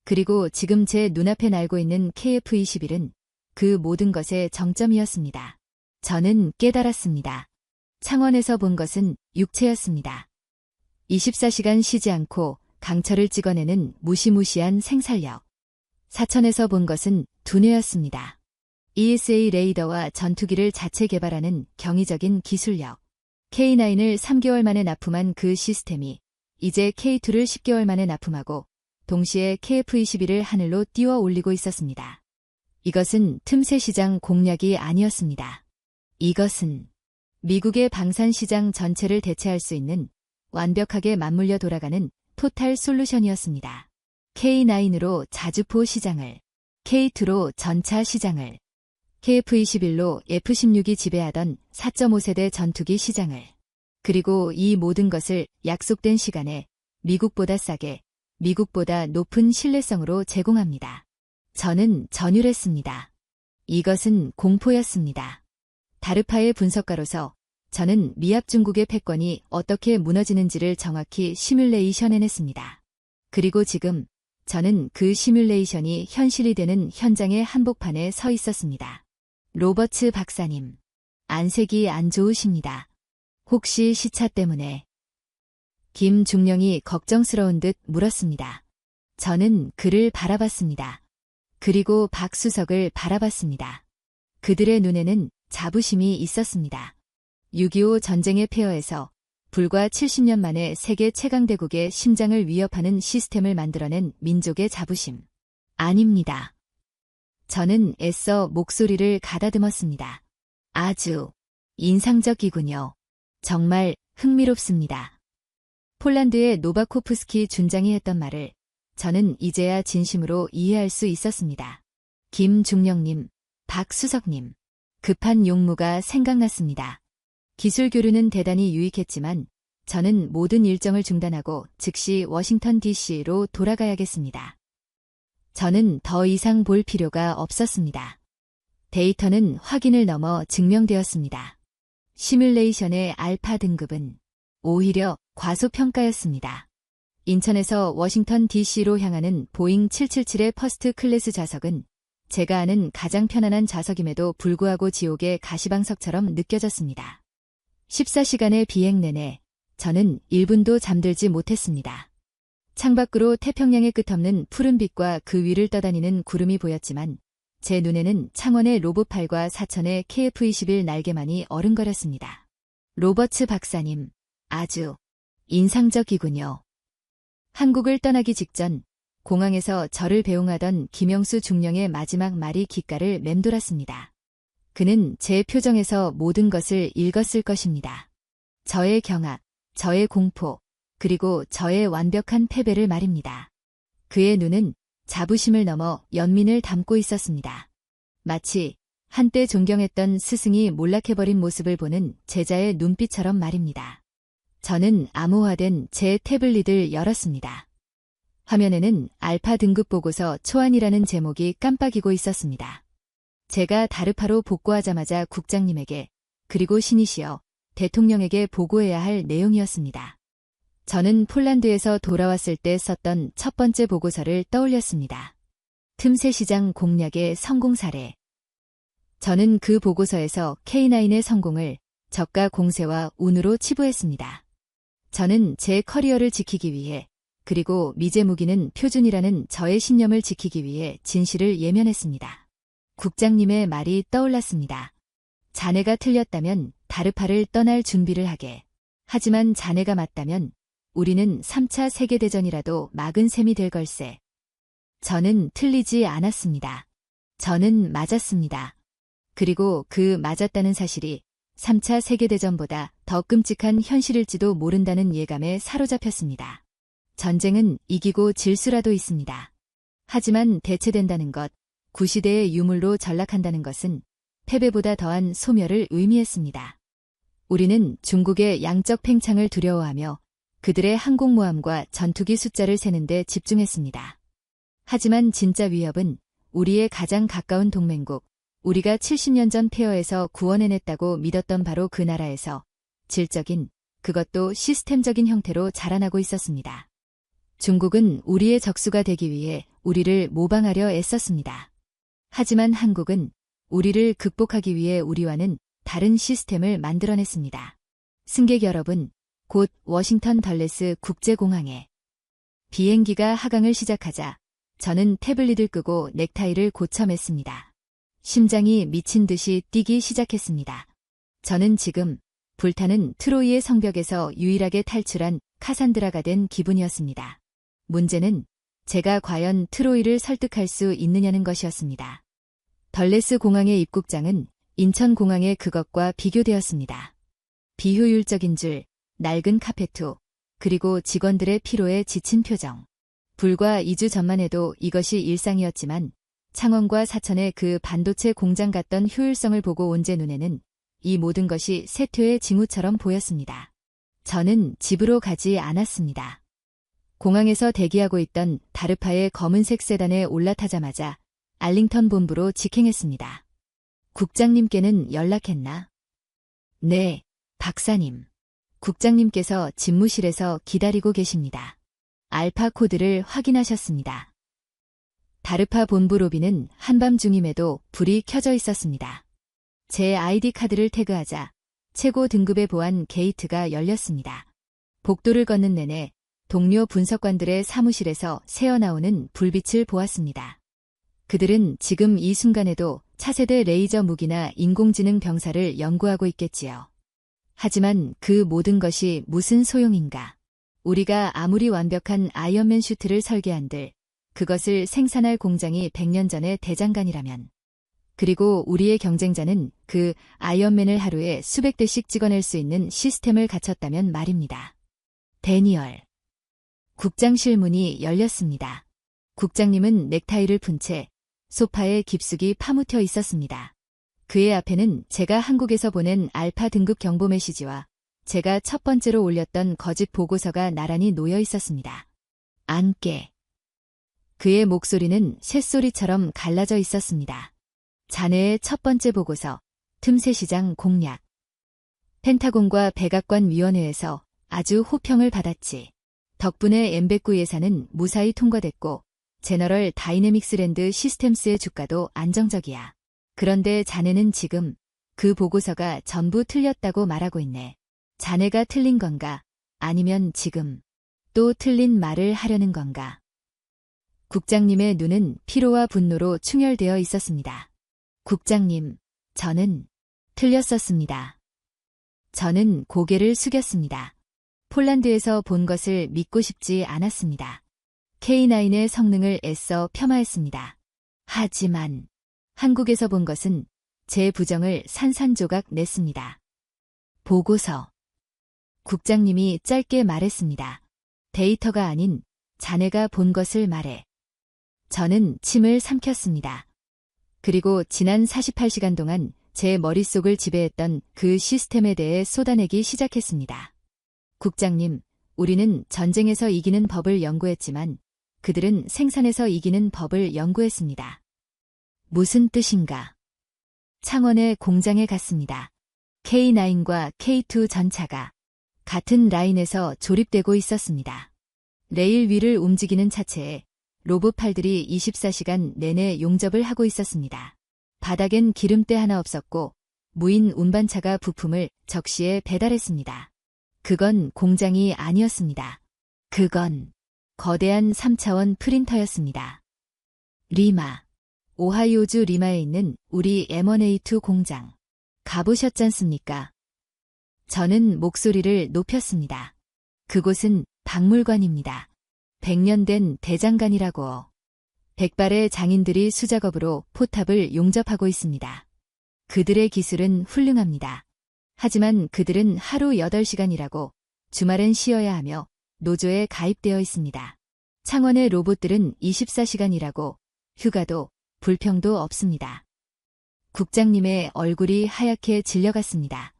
그리고 지금 제 눈앞에 날고 있는 KF-21은 그 모든 것의 정점이었습니다. 저는 깨달았습니다. 창원에서 본 것은 육체였습니다. 24시간 쉬지 않고 강철을 찍어내는 무시무시한 생산력. 사천에서 본 것은 두뇌였습니다. ESA 레이더와 전투기를 자체 개발하는 경이적인 기술력. K9을 3개월 만에 납품한 그 시스템이 이제 K2를 10개월 만에 납품하고 동시에 KF-21을 하늘로 띄워 올리고 있었습니다. 이것은 틈새 시장 공략이 아니었습니다. 이것은 미국의 방산 시장 전체를 대체할 수 있는 완벽하게 맞물려 돌아가는 토탈 솔루션이었습니다. K9으로 자주포 시장을, K2로 전차 시장을, KF-21로 F-16이 지배하던 4.5세대 전투기 시장을, 그리고 이 모든 것을 약속된 시간에 미국보다 싸게, 미국보다 높은 신뢰성으로 제공합니다. 저는 전율했습니다. 이것은 공포였습니다. 다르파의 분석가로서 저는 미합 중국의 패권이 어떻게 무너지는지를 정확히 시뮬레이션해냈습니다. 그리고 지금 저는 그 시뮬레이션이 현실이 되는 현장의 한복판에 서 있었습니다. 로버츠 박사님, 안색이 안 좋으십니다. 혹시 시차 때문에? 김중령이 걱정스러운 듯 물었습니다. 저는 그를 바라봤습니다. 그리고 박 수석을 바라봤습니다. 그들의 눈에는 자부심이 있었습니다. 6.25 전쟁의 폐허에서 불과 70년 만에 세계 최강대국의 심장을 위협하는 시스템을 만들어낸 민족의 자부심. 아닙니다. 저는 애써 목소리를 가다듬었습니다. 아주 인상적이군요. 정말 흥미롭습니다. 폴란드의 노바코프스키 준장이 했던 말을 저는 이제야 진심으로 이해할 수 있었습니다. 김중령님, 박 수석님, 급한 용무가 생각났습니다. 기술 교류는 대단히 유익했지만 저는 모든 일정을 중단하고 즉시 워싱턴 DC로 돌아가야겠습니다. 저는 더 이상 볼 필요가 없었습니다. 데이터는 확인을 넘어 증명되었습니다. 시뮬레이션의 알파 등급은 오히려 과소평가였습니다. 인천에서 워싱턴 DC로 향하는 보잉 777의 퍼스트 클래스 좌석은 제가 아는 가장 편안한 좌석임에도 불구하고 지옥의 가시방석처럼 느껴졌습니다. 14시간의 비행 내내 저는 1분도 잠들지 못했습니다. 창밖으로 태평양의 끝없는 푸른빛과 그 위를 떠다니는 구름이 보였지만 제 눈에는 창원의 로봇팔과 사천의 KF-21 날개만이 어른거렸습니다. 로버츠 박사님, 아주 인상적이군요. 한국을 떠나기 직전 공항에서 저를 배웅하던 김영수 중령의 마지막 말이 귓가를 맴돌았습니다. 그는 제 표정에서 모든 것을 읽었을 것입니다. 저의 경악, 저의 공포, 그리고 저의 완벽한 패배를 말입니다. 그의 눈은 자부심을 넘어 연민을 담고 있었습니다. 마치 한때 존경했던 스승이 몰락해버린 모습을 보는 제자의 눈빛처럼 말입니다. 저는 암호화된 제 태블릿을 열었습니다. 화면에는 알파 등급 보고서 초안이라는 제목이 깜빡이고 있었습니다. 제가 다르파로 복구하자마자 국장님에게 그리고 신이시여 대통령에게 보고해야 할 내용이었습니다. 저는 폴란드에서 돌아왔을 때 썼던 첫 번째 보고서를 떠올렸습니다. 틈새 시장 공략의 성공 사례. 저는 그 보고서에서 K9의 성공을 적가 공세와 운으로 치부했습니다. 저는 제 커리어를 지키기 위해 그리고 미제 무기는 표준이라는 저의 신념을 지키기 위해 진실을 예면했습니다. 국장님의 말이 떠올랐습니다. 자네가 틀렸다면 다르파를 떠날 준비를 하게. 하지만 자네가 맞다면 우리는 3차 세계대전이라도 막은 셈이 될 걸세. 저는 틀리지 않았습니다. 저는 맞았습니다. 그리고 그 맞았다는 사실이 3차 세계대전보다 더 끔찍한 현실일지도 모른다는 예감에 사로잡혔습니다. 전쟁은 이기고 질 수라도 있습니다. 하지만 대체된다는 것, 구시대의 유물로 전락한다는 것은 패배보다 더한 소멸을 의미했습니다. 우리는 중국의 양적 팽창을 두려워하며 그들의 항공모함과 전투기 숫자를 세는 데 집중했습니다. 하지만 진짜 위협은 우리의 가장 가까운 동맹국, 우리가 70년 전 폐허에서 구원해냈다고 믿었던 바로 그 나라에서 질적인, 그것도 시스템적인 형태로 자라나고 있었습니다. 중국은 우리의 적수가 되기 위해 우리를 모방하려 애썼습니다. 하지만 한국은 우리를 극복하기 위해 우리와는 다른 시스템을 만들어냈습니다. 승객 여러분, 곧 워싱턴 덜레스 국제공항에 비행기가 하강을 시작하자 저는 태블릿을 끄고 넥타이를 고쳐 맸습니다. 심장이 미친 듯이 뛰기 시작했습니다. 저는 지금 불타는 트로이의 성벽에서 유일하게 탈출한 카산드라가 된 기분이었습니다. 문제는 제가 과연 트로이를 설득할 수 있느냐는 것이었습니다. 덜레스 공항의 입국장은 인천공항의 그것과 비교되었습니다. 비효율적인 줄, 낡은 카페트, 그리고 직원들의 피로에 지친 표정. 불과 2주 전만 해도 이것이 일상이었지만 창원과 사천의 그 반도체 공장 같던 효율성을 보고 온 제 눈에는 이 모든 것이 쇠퇴의 징후처럼 보였습니다. 저는 집으로 가지 않았습니다. 공항에서 대기하고 있던 다르파의 검은색 세단에 올라타자마자 알링턴 본부로 직행했습니다. 국장님께는 연락했나? 네, 박사님. 국장님께서 집무실에서 기다리고 계십니다. 알파 코드를 확인하셨습니다. 다르파 본부 로비는 한밤중임에도 불이 켜져 있었습니다. 제 아이디 카드를 태그하자 최고 등급의 보안 게이트가 열렸습니다. 복도를 걷는 내내 동료 분석관들의 사무실에서 새어나오는 불빛을 보았습니다. 그들은 지금 이 순간에도 차세대 레이저 무기나 인공지능 병사를 연구하고 있겠지요. 하지만 그 모든 것이 무슨 소용인가? 우리가 아무리 완벽한 아이언맨 슈트를 설계한들 그것을 생산할 공장이 100년 전의 대장간이라면, 그리고 우리의 경쟁자는 그 아이언맨을 하루에 수백 대씩 찍어낼 수 있는 시스템을 갖췄다면 말입니다. 데니얼. 국장실 문이 열렸습니다. 국장님은 넥타이를 푼 채 소파에 깊숙이 파묻혀 있었습니다. 그의 앞에는 제가 한국에서 보낸 알파 등급 경보 메시지와 제가 첫 번째로 올렸던 거짓 보고서가 나란히 놓여 있었습니다. 안깨. 그의 목소리는 쇳소리처럼 갈라져 있었습니다. 자네의 첫 번째 보고서, 틈새 시장 공략. 펜타곤과 백악관 위원회에서 아주 호평을 받았지. 덕분에 M109 예산은 무사히 통과됐고 제너럴 다이내믹스 랜드 시스템스의 주가도 안정적이야. 그런데 자네는 지금 그 보고서가 전부 틀렸다고 말하고 있네. 자네가 틀린 건가? 아니면 지금 또 틀린 말을 하려는 건가? 국장님의 눈은 피로와 분노로 충혈되어 있었습니다. 국장님, 저는 틀렸었습니다. 저는 고개를 숙였습니다. 폴란드에서 본 것을 믿고 싶지 않았습니다. K9의 성능을 애써 폄하했습니다. 하지만 한국에서 본 것은 제 부정을 산산조각 냈습니다. 보고서. 국장님이 짧게 말했습니다. 데이터가 아닌 자네가 본 것을 말해. 저는 침을 삼켰습니다. 그리고 지난 48시간 동안 제 머릿속을 지배했던 그 시스템에 대해 쏟아내기 시작했습니다. 국장님, 우리는 전쟁에서 이기는 법을 연구했지만 그들은 생산에서 이기는 법을 연구했습니다. 무슨 뜻인가? 창원의 공장에 갔습니다. K9과 K2 전차가 같은 라인에서 조립되고 있었습니다. 레일 위를 움직이는 차체에 로봇팔들이 24시간 내내 용접을 하고 있었습니다. 바닥엔 기름때 하나 없었고 무인 운반차가 부품을 적시에 배달했습니다. 그건 공장이 아니었습니다. 그건 거대한 3차원 프린터였습니다. 리마. 오하이오주 리마에 있는 우리 M1A2 공장. 가보셨잖습니까? 저는 목소리를 높였습니다. 그곳은 박물관입니다. 100년 된 대장간이라고. 100발의 장인들이 수작업으로 포탑을 용접하고 있습니다. 그들의 기술은 훌륭합니다. 하지만 그들은 하루 8시간이라고 주말엔 쉬어야 하며 노조에 가입되어 있습니다. 창원의 로봇들은 24시간이라고 휴가도 불평도 없습니다. 국장님의 얼굴이 하얗게 질려갔습니다.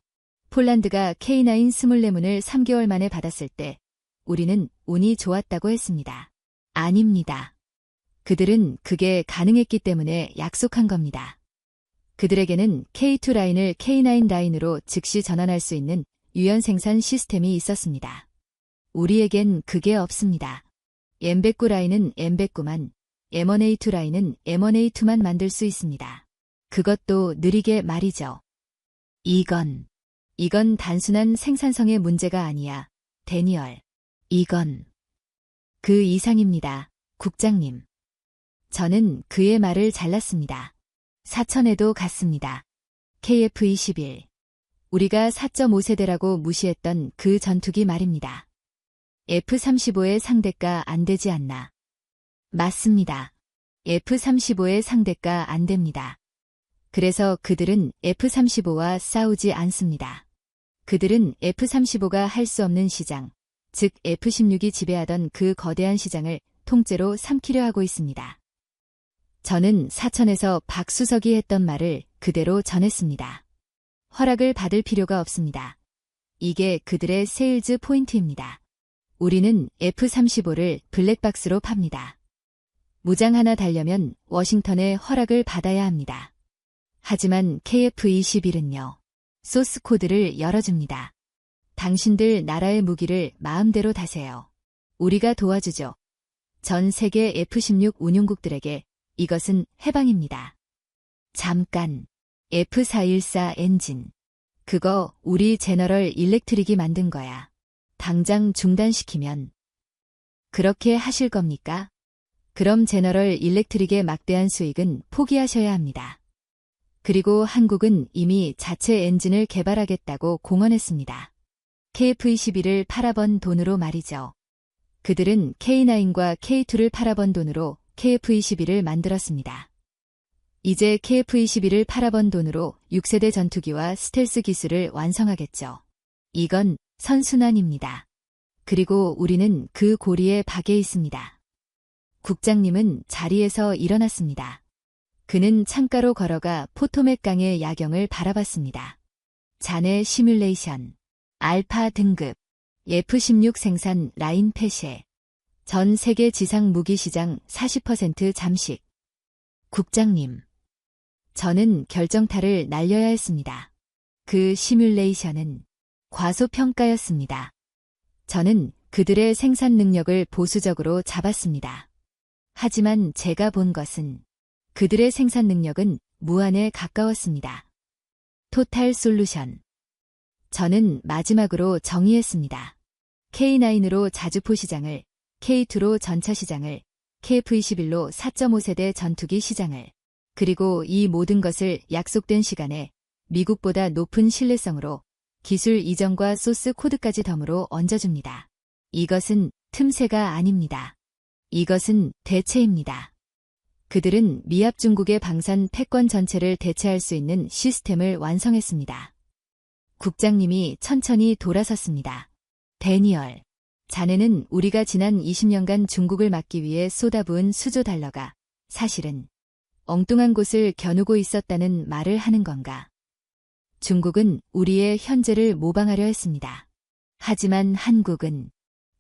폴란드가 K9 24문을 3개월 만에 받았을 때 우리는 운이 좋았다고 했습니다. 아닙니다. 그들은 그게 가능했기 때문에 약속한 겁니다. 그들에게는 K2 라인을 K9 라인으로 즉시 전환할 수 있는 유연 생산 시스템이 있었습니다. 우리에겐 그게 없습니다. M109 라인은 M109만, M1A2 라인은 M1A2만 만들 수 있습니다. 그것도 느리게 말이죠. 이건 단순한 생산성의 문제가 아니야, 데니얼. 이건 그 이상입니다, 국장님. 저는 그의 말을 잘랐습니다. 사천에도 갔습니다. KF-21. 우리가 4.5세대라고 무시했던 그 전투기 말입니다. F-35의 상대가 안 되지 않나. 맞습니다. F-35의 상대가 안 됩니다. 그래서 그들은 F-35와 싸우지 않습니다. 그들은 F-35가 할 수 없는 시장, 즉 F-16이 지배하던 그 거대한 시장을 통째로 삼키려 하고 있습니다. 저는 사천에서 박수석이 했던 말을 그대로 전했습니다. 허락을 받을 필요가 없습니다. 이게 그들의 세일즈 포인트입니다. 우리는 F-35를 블랙박스로 팝니다. 무장 하나 달려면 워싱턴의 허락을 받아야 합니다. 하지만 KF-21은요. 소스 코드를 열어줍니다. 당신들 나라의 무기를 마음대로 다세요. 우리가 도와주죠. 전 세계 F-16 운용국들에게 이것은 해방입니다. 잠깐. F-414 엔진. 그거 우리 제너럴 일렉트릭이 만든 거야. 당장 중단시키면. 그렇게 하실 겁니까? 그럼 제너럴 일렉트릭의 막대한 수익은 포기하셔야 합니다. 그리고 한국은 이미 자체 엔진을 개발하겠다고 공언했습니다. KF-21을 팔아번 돈으로 말이죠. 그들은 K9과 K2를 팔아번 돈으로 KF-21을 만들었습니다. 이제 KF-21을 팔아번 돈으로 6세대 전투기와 스텔스 기술을 완성하겠죠. 이건 선순환입니다. 그리고 우리는 그 고리에 박여 있습니다. 국장님은 자리에서 일어났습니다. 그는 창가로 걸어가 포토맥 강의 야경을 바라봤습니다. 잔해 시뮬레이션, 알파 등급, F-16 생산 라인 폐쇄, 전 세계 지상 무기 시장 40% 잠식. 국장님. 저는 결정타를 날려야 했습니다. 그 시뮬레이션은 과소평가였습니다. 저는 그들의 생산 능력을 보수적으로 잡았습니다. 하지만 제가 본 것은 그들의 생산 능력은 무한에 가까웠습니다. 토탈 솔루션. 저는 마지막으로 정의했습니다. K9으로 자주포 시장을, K2로 전차 시장을, KF-21로 4.5세대 전투기 시장을, 그리고 이 모든 것을 약속된 시간에 미국보다 높은 신뢰성으로 기술 이전과 소스 코드까지 덤으로 얹어줍니다. 이것은 틈새가 아닙니다. 이것은 대체입니다. 그들은 미합 중국의 방산 패권 전체를 대체할 수 있는 시스템을 완성했습니다. 국장님이 천천히 돌아섰습니다. 데니얼, 자네는 우리가 지난 20년간 중국을 막기 위해 쏟아부은 수조 달러가 사실은 엉뚱한 곳을 겨누고 있었다는 말을 하는 건가? 중국은 우리의 현재를 모방하려 했습니다. 하지만 한국은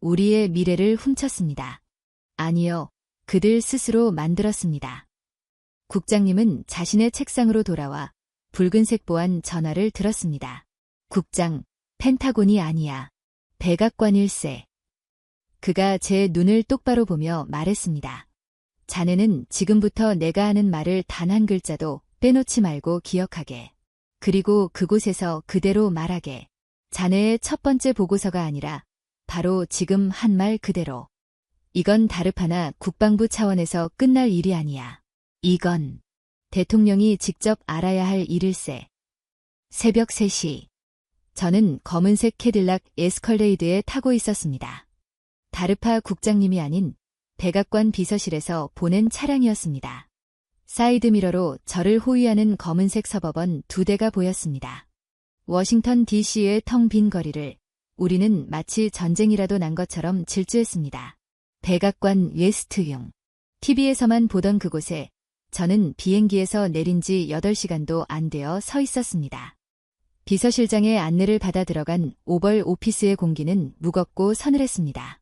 우리의 미래를 훔쳤습니다. 아니요, 그들 스스로 만들었습니다. 국장님은 자신의 책상으로 돌아와 붉은색 보안 전화를 들었습니다. 국장, 펜타곤이 아니야. 백악관일세. 그가 제 눈을 똑바로 보며 말했습니다. 자네는 지금부터 내가 하는 말을 단 한 글자도 빼놓지 말고 기억하게. 그리고 그곳에서 그대로 말하게. 자네의 첫 번째 보고서가 아니라 바로 지금 한 말 그대로. 이건 다르파나 국방부 차원에서 끝날 일이 아니야. 이건 대통령이 직접 알아야 할 일일세. 새벽 3시. 저는 검은색 캐딜락 에스컬레이드에 타고 있었습니다. 다르파 국장님이 아닌 백악관 비서실에서 보낸 차량이었습니다. 사이드미러로 저를 호위하는 검은색 서버번 2대가 보였습니다. 워싱턴 DC의 텅 빈 거리를 우리는 마치 전쟁이라도 난 것처럼 질주했습니다. 백악관 웨스트윙. TV에서만 보던 그곳에 저는 비행기에서 내린 지 8시간도 안 되어 서 있었습니다. 비서실장의 안내를 받아 들어간 오벌 오피스의 공기는 무겁고 서늘했습니다.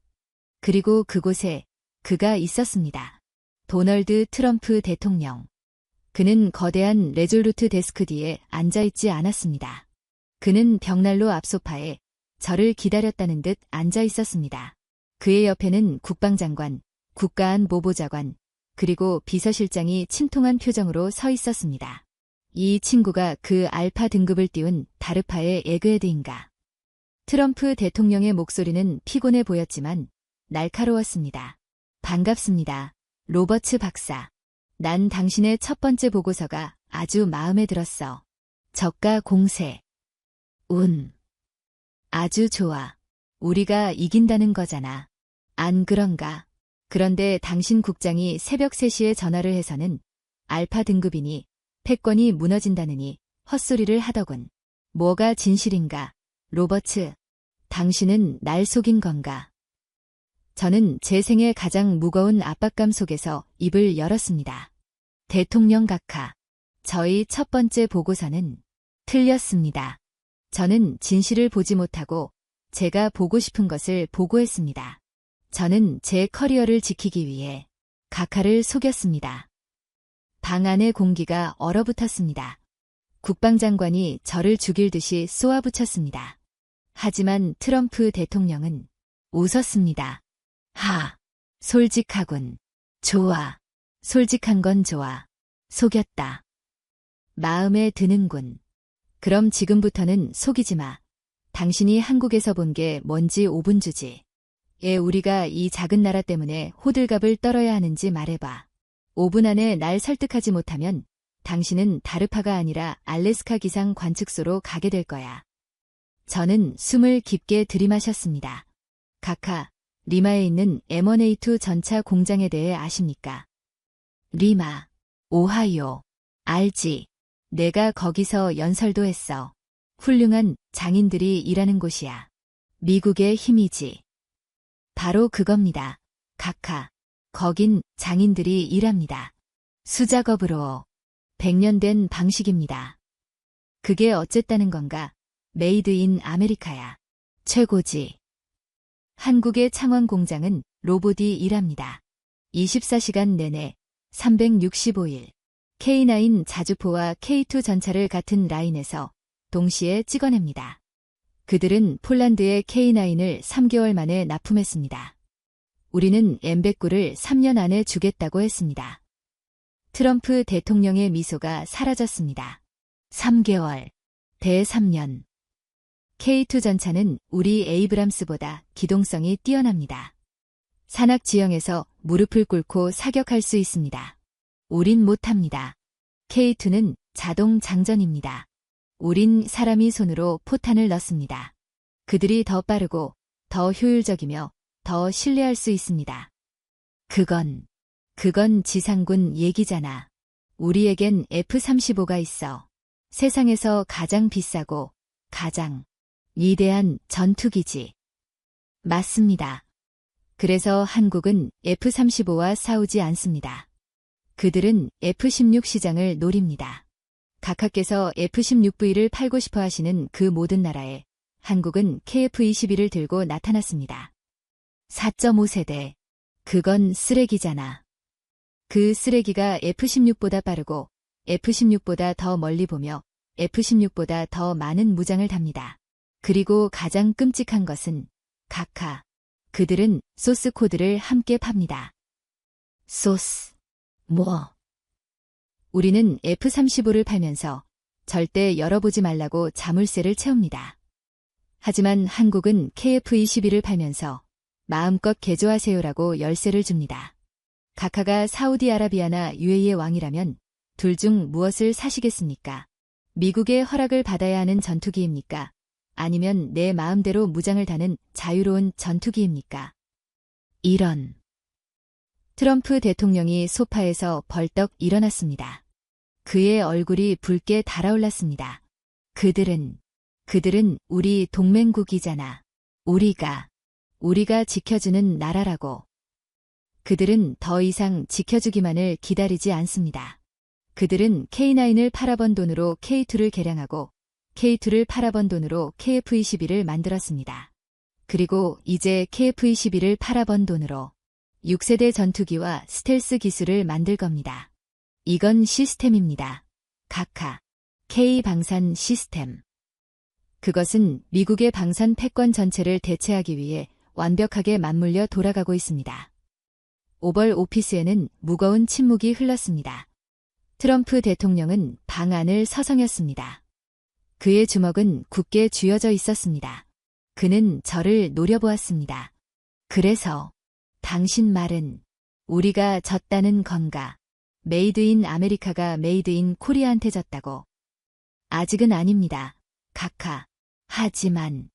그리고 그곳에 그가 있었습니다. 도널드 트럼프 대통령. 그는 거대한 레졸루트 데스크 뒤에 앉아있지 않았습니다. 그는 벽난로 앞소파에 저를 기다렸다는 듯 앉아있었습니다. 그의 옆에는 국방장관, 국가안보보좌관, 그리고 비서실장이 침통한 표정으로 서 있었습니다. 이 친구가 그 알파 등급을 띄운 다르파의 에그헤드인가. 트럼프 대통령의 목소리는 피곤해 보였지만 날카로웠습니다. 반갑습니다. 로버츠 박사. 난 당신의 첫 번째 보고서가 아주 마음에 들었어. 적가 공세. 아주 좋아. 우리가 이긴다는 거잖아. 안 그런가? 그런데 당신 국장이 새벽 3시에 전화를 해서는 알파 등급이니 패권이 무너진다느니 헛소리를 하더군. 뭐가 진실인가? 로버츠, 당신은 날 속인 건가? 저는 제 생애 가장 무거운 압박감 속에서 입을 열었습니다. 대통령 각하, 저희 첫 번째 보고서는 틀렸습니다. 저는 진실을 보지 못하고 제가 보고 싶은 것을 보고했습니다. 저는 제 커리어를 지키기 위해 각하를 속였습니다. 방 안의 공기가 얼어붙었습니다. 국방장관이 저를 죽일 듯이 쏘아붙였습니다. 하지만 트럼프 대통령은 웃었습니다. 솔직하군. 좋아. 솔직한 건 좋아. 속였다. 마음에 드는군. 그럼 지금부터는 속이지 마. 당신이 한국에서 본 게 뭔지 5분 주지. 왜 우리가 이 작은 나라 때문에 호들갑을 떨어야 하는지 말해봐. 5분 안에 날 설득하지 못하면 당신은 다르파가 아니라 알래스카 기상 관측소로 가게 될 거야. 저는 숨을 깊게 들이마셨습니다. 각하, 리마에 있는 M1A2 전차 공장에 대해 아십니까? 리마, 오하이오. 알지. 내가 거기서 연설도 했어. 훌륭한 장인들이 일하는 곳이야. 미국의 힘이지. 바로 그겁니다. 각하. 거긴 장인들이 일합니다. 수작업으로. 100년 된 방식입니다. 그게 어쨌다는 건가? 메이드 인 아메리카야. 최고지. 한국의 창원 공장은 로봇이 일합니다. 24시간 내내 365일. K9 자주포와 K2 전차를 같은 라인에서 동시에 찍어냅니다. 그들은 폴란드의 K9을 3개월 만에 납품했습니다. 우리는 M109를 3년 안에 주겠다고 했습니다. 트럼프 대통령의 미소가 사라졌습니다. 3개월. 대 3년. K2 전차는 우리 에이브람스보다 기동성이 뛰어납니다. 산악 지형에서 무릎을 꿇고 사격할 수 있습니다. 우린 못합니다. K2는 자동 장전입니다. 우린 사람이 손으로 포탄을 넣습니다. 그들이 더 빠르고 더 효율적이며 더 신뢰할 수 있습니다. 그건 지상군 얘기잖아. 우리에겐 F-35가 있어. 세상에서 가장 비싸고 가장 위대한 전투기지. 맞습니다. 그래서 한국은 F-35와 싸우지 않습니다. 그들은 F-16 시장을 노립니다. 각하께서 F-16V를 팔고 싶어 하시는 그 모든 나라에 한국은 KF-21을 들고 나타났습니다. 4.5세대. 그건 쓰레기잖아. 그 쓰레기가 F-16보다 빠르고 F-16보다 더 멀리 보며 F-16보다 더 많은 무장을 답니다. 그리고 가장 끔찍한 것은 각하. 그들은 소스 코드를 함께 팝니다. 소스. 뭐? 우리는 F-35를 팔면서 절대 열어보지 말라고 자물쇠를 채웁니다. 하지만 한국은 KF-21을 팔면서 마음껏 개조하세요라고 열쇠를 줍니다. 각하가 사우디아라비아나 UAE의 왕이라면 둘 중 무엇을 사시겠습니까? 미국의 허락을 받아야 하는 전투기입니까? 아니면 내 마음대로 무장을 다는 자유로운 전투기입니까? 이런. 트럼프 대통령이 소파에서 벌떡 일어났습니다. 그의 얼굴이 붉게 달아올랐습니다. 그들은 우리 동맹국이잖아. 우리가 지켜주는 나라라고. 그들은 더 이상 지켜주기만을 기다리지 않습니다. 그들은 K9을 팔아번 돈으로 K2를 개량하고 K2를 팔아번 돈으로 KF-21을 만들었습니다. 그리고 이제 KF-21을 팔아번 돈으로 6세대 전투기와 스텔스 기술을 만들 겁니다. 이건 시스템입니다. 각하. K-방산 시스템. 그것은 미국의 방산 패권 전체를 대체하기 위해 완벽하게 맞물려 돌아가고 있습니다. 오벌 오피스에는 무거운 침묵이 흘렀습니다. 트럼프 대통령은 방 안을 서성였습니다. 그의 주먹은 굳게 쥐어져 있었습니다. 그는 저를 노려보았습니다. 그래서 당신 말은 우리가 졌다는 건가? 메이드 인 아메리카가 메이드 인 코리아한테 졌다고. 아직은 아닙니다. 각하. 하지만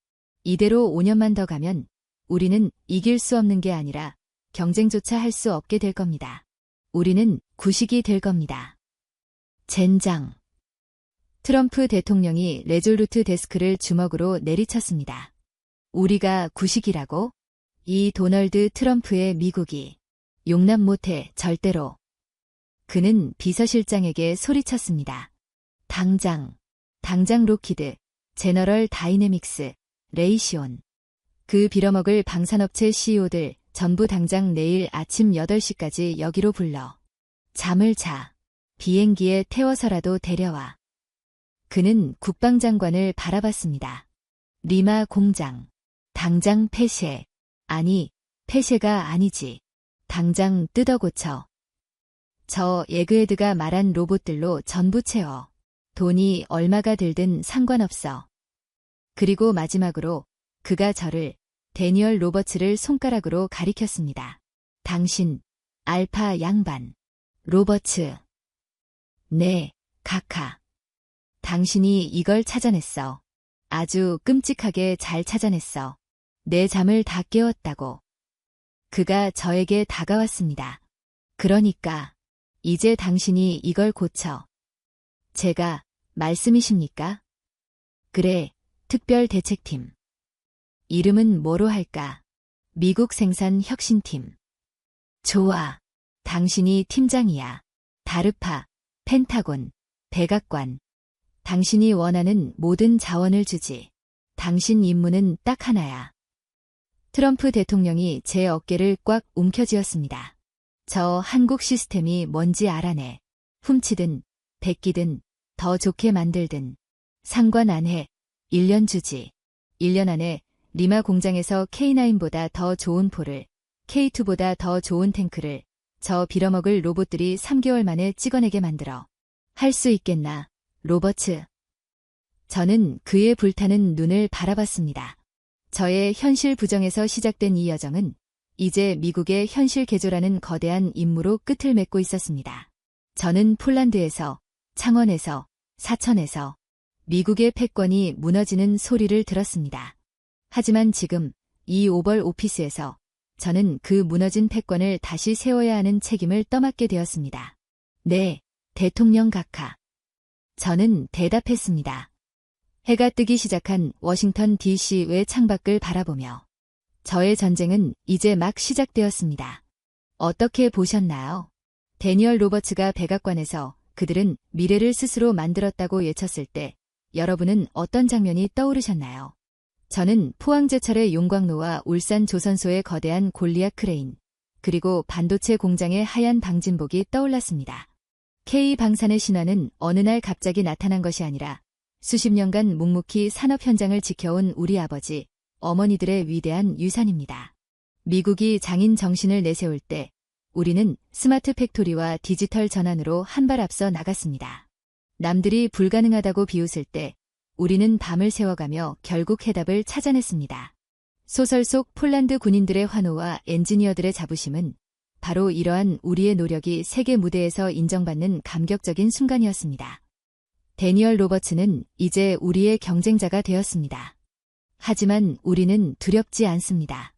이대로 5년만 더 가면 우리는 이길 수 없는 게 아니라 경쟁조차 할 수 없게 될 겁니다. 우리는 구식이 될 겁니다. 젠장. 트럼프 대통령이 레졸루트 데스크를 주먹으로 내리쳤습니다. 우리가 구식이라고? 이 도널드 트럼프의 미국이 용납 못해 절대로. 그는 비서실장에게 소리쳤습니다. 당장 로키드, 제너럴 다이내믹스, 레이시온. 그 빌어먹을 방산업체 CEO들 전부 당장 내일 아침 8시까지 여기로 불러. 잠을 자. 비행기에 태워서라도 데려와. 그는 국방장관을 바라봤습니다. 리마 공장. 당장 폐쇄. 아니, 폐쇄가 아니지. 당장 뜯어고쳐. 저 에그헤드가 말한 로봇들로 전부 채워. 돈이 얼마가 들든 상관없어. 그리고 마지막으로 그가 저를, 데니얼 로버츠를 손가락으로 가리켰습니다. 당신, 알파 양반. 로버츠. 네, 각하. 당신이 이걸 찾아냈어. 아주 끔찍하게 잘 찾아냈어. 내 잠을 다 깨웠다고. 그가 저에게 다가왔습니다. 그러니까 이제 당신이 이걸 고쳐. 제가 말씀이십니까? 그래, 특별대책팀. 이름은 뭐로 할까? 미국 생산 혁신팀. 좋아. 당신이 팀장이야. 다르파, 펜타곤, 백악관. 당신이 원하는 모든 자원을 주지. 당신 임무는 딱 하나야. 트럼프 대통령이 제 어깨를 꽉 움켜쥐었습니다. 저 한국 시스템이 뭔지 알아내. 훔치든, 베끼든, 더 좋게 만들든. 상관 안 해. 1년 주지. 1년 안에 리마 공장에서 K9보다 더 좋은 포를, K2보다 더 좋은 탱크를, 저 빌어먹을 로봇들이 3개월 만에 찍어내게 만들어. 할 수 있겠나, 로버츠? 저는 그의 불타는 눈을 바라봤습니다. 저의 현실 부정에서 시작된 이 여정은 이제 미국의 현실 개조라는 거대한 임무로 끝을 맺고 있었습니다. 저는 폴란드에서, 창원에서, 사천에서 미국의 패권이 무너지는 소리를 들었습니다. 하지만 지금 이 오벌 오피스에서 저는 그 무너진 패권을 다시 세워야 하는 책임을 떠맡게 되었습니다. 네, 대통령 각하. 저는 대답했습니다. 해가 뜨기 시작한 워싱턴 DC 외 창밖을 바라보며 저의 전쟁은 이제 막 시작되었습니다. 어떻게 보셨나요? 데니얼 로버츠가 백악관에서 그들은 미래를 스스로 만들었다고 외쳤을 때 여러분은 어떤 장면이 떠오르셨나요? 저는 포항제철의 용광로와 울산 조선소의 거대한 골리앗 크레인, 그리고 반도체 공장의 하얀 방진복이 떠올랐습니다. K방산의 신화는 어느 날 갑자기 나타난 것이 아니라 수십 년간 묵묵히 산업 현장을 지켜온 우리 아버지, 어머니들의 위대한 유산입니다. 미국이 장인 정신을 내세울 때 우리는 스마트 팩토리와 디지털 전환으로 한 발 앞서 나갔습니다. 남들이 불가능하다고 비웃을 때 우리는 밤을 새워가며 결국 해답을 찾아냈습니다. 소설 속 폴란드 군인들의 환호와 엔지니어들의 자부심은 바로 이러한 우리의 노력이 세계 무대에서 인정받는 감격적인 순간이었습니다. 데니얼 로버츠는 이제 우리의 경쟁자가 되었습니다. 하지만 우리는 두렵지 않습니다.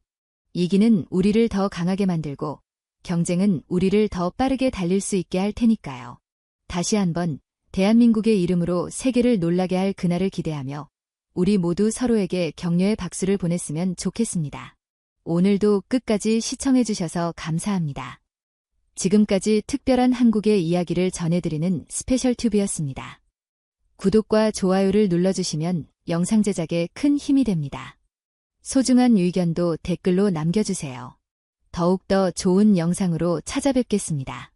이기는 우리를 더 강하게 만들고 경쟁은 우리를 더 빠르게 달릴 수 있게 할 테니까요. 다시 한번 대한민국의 이름으로 세계를 놀라게 할 그날을 기대하며 우리 모두 서로에게 격려의 박수를 보냈으면 좋겠습니다. 오늘도 끝까지 시청해주셔서 감사합니다. 지금까지 특별한 한국의 이야기를 전해드리는 스페셜 튜브였습니다. 구독과 좋아요를 눌러주시면 영상 제작에 큰 힘이 됩니다. 소중한 의견도 댓글로 남겨주세요. 더욱더 좋은 영상으로 찾아뵙겠습니다.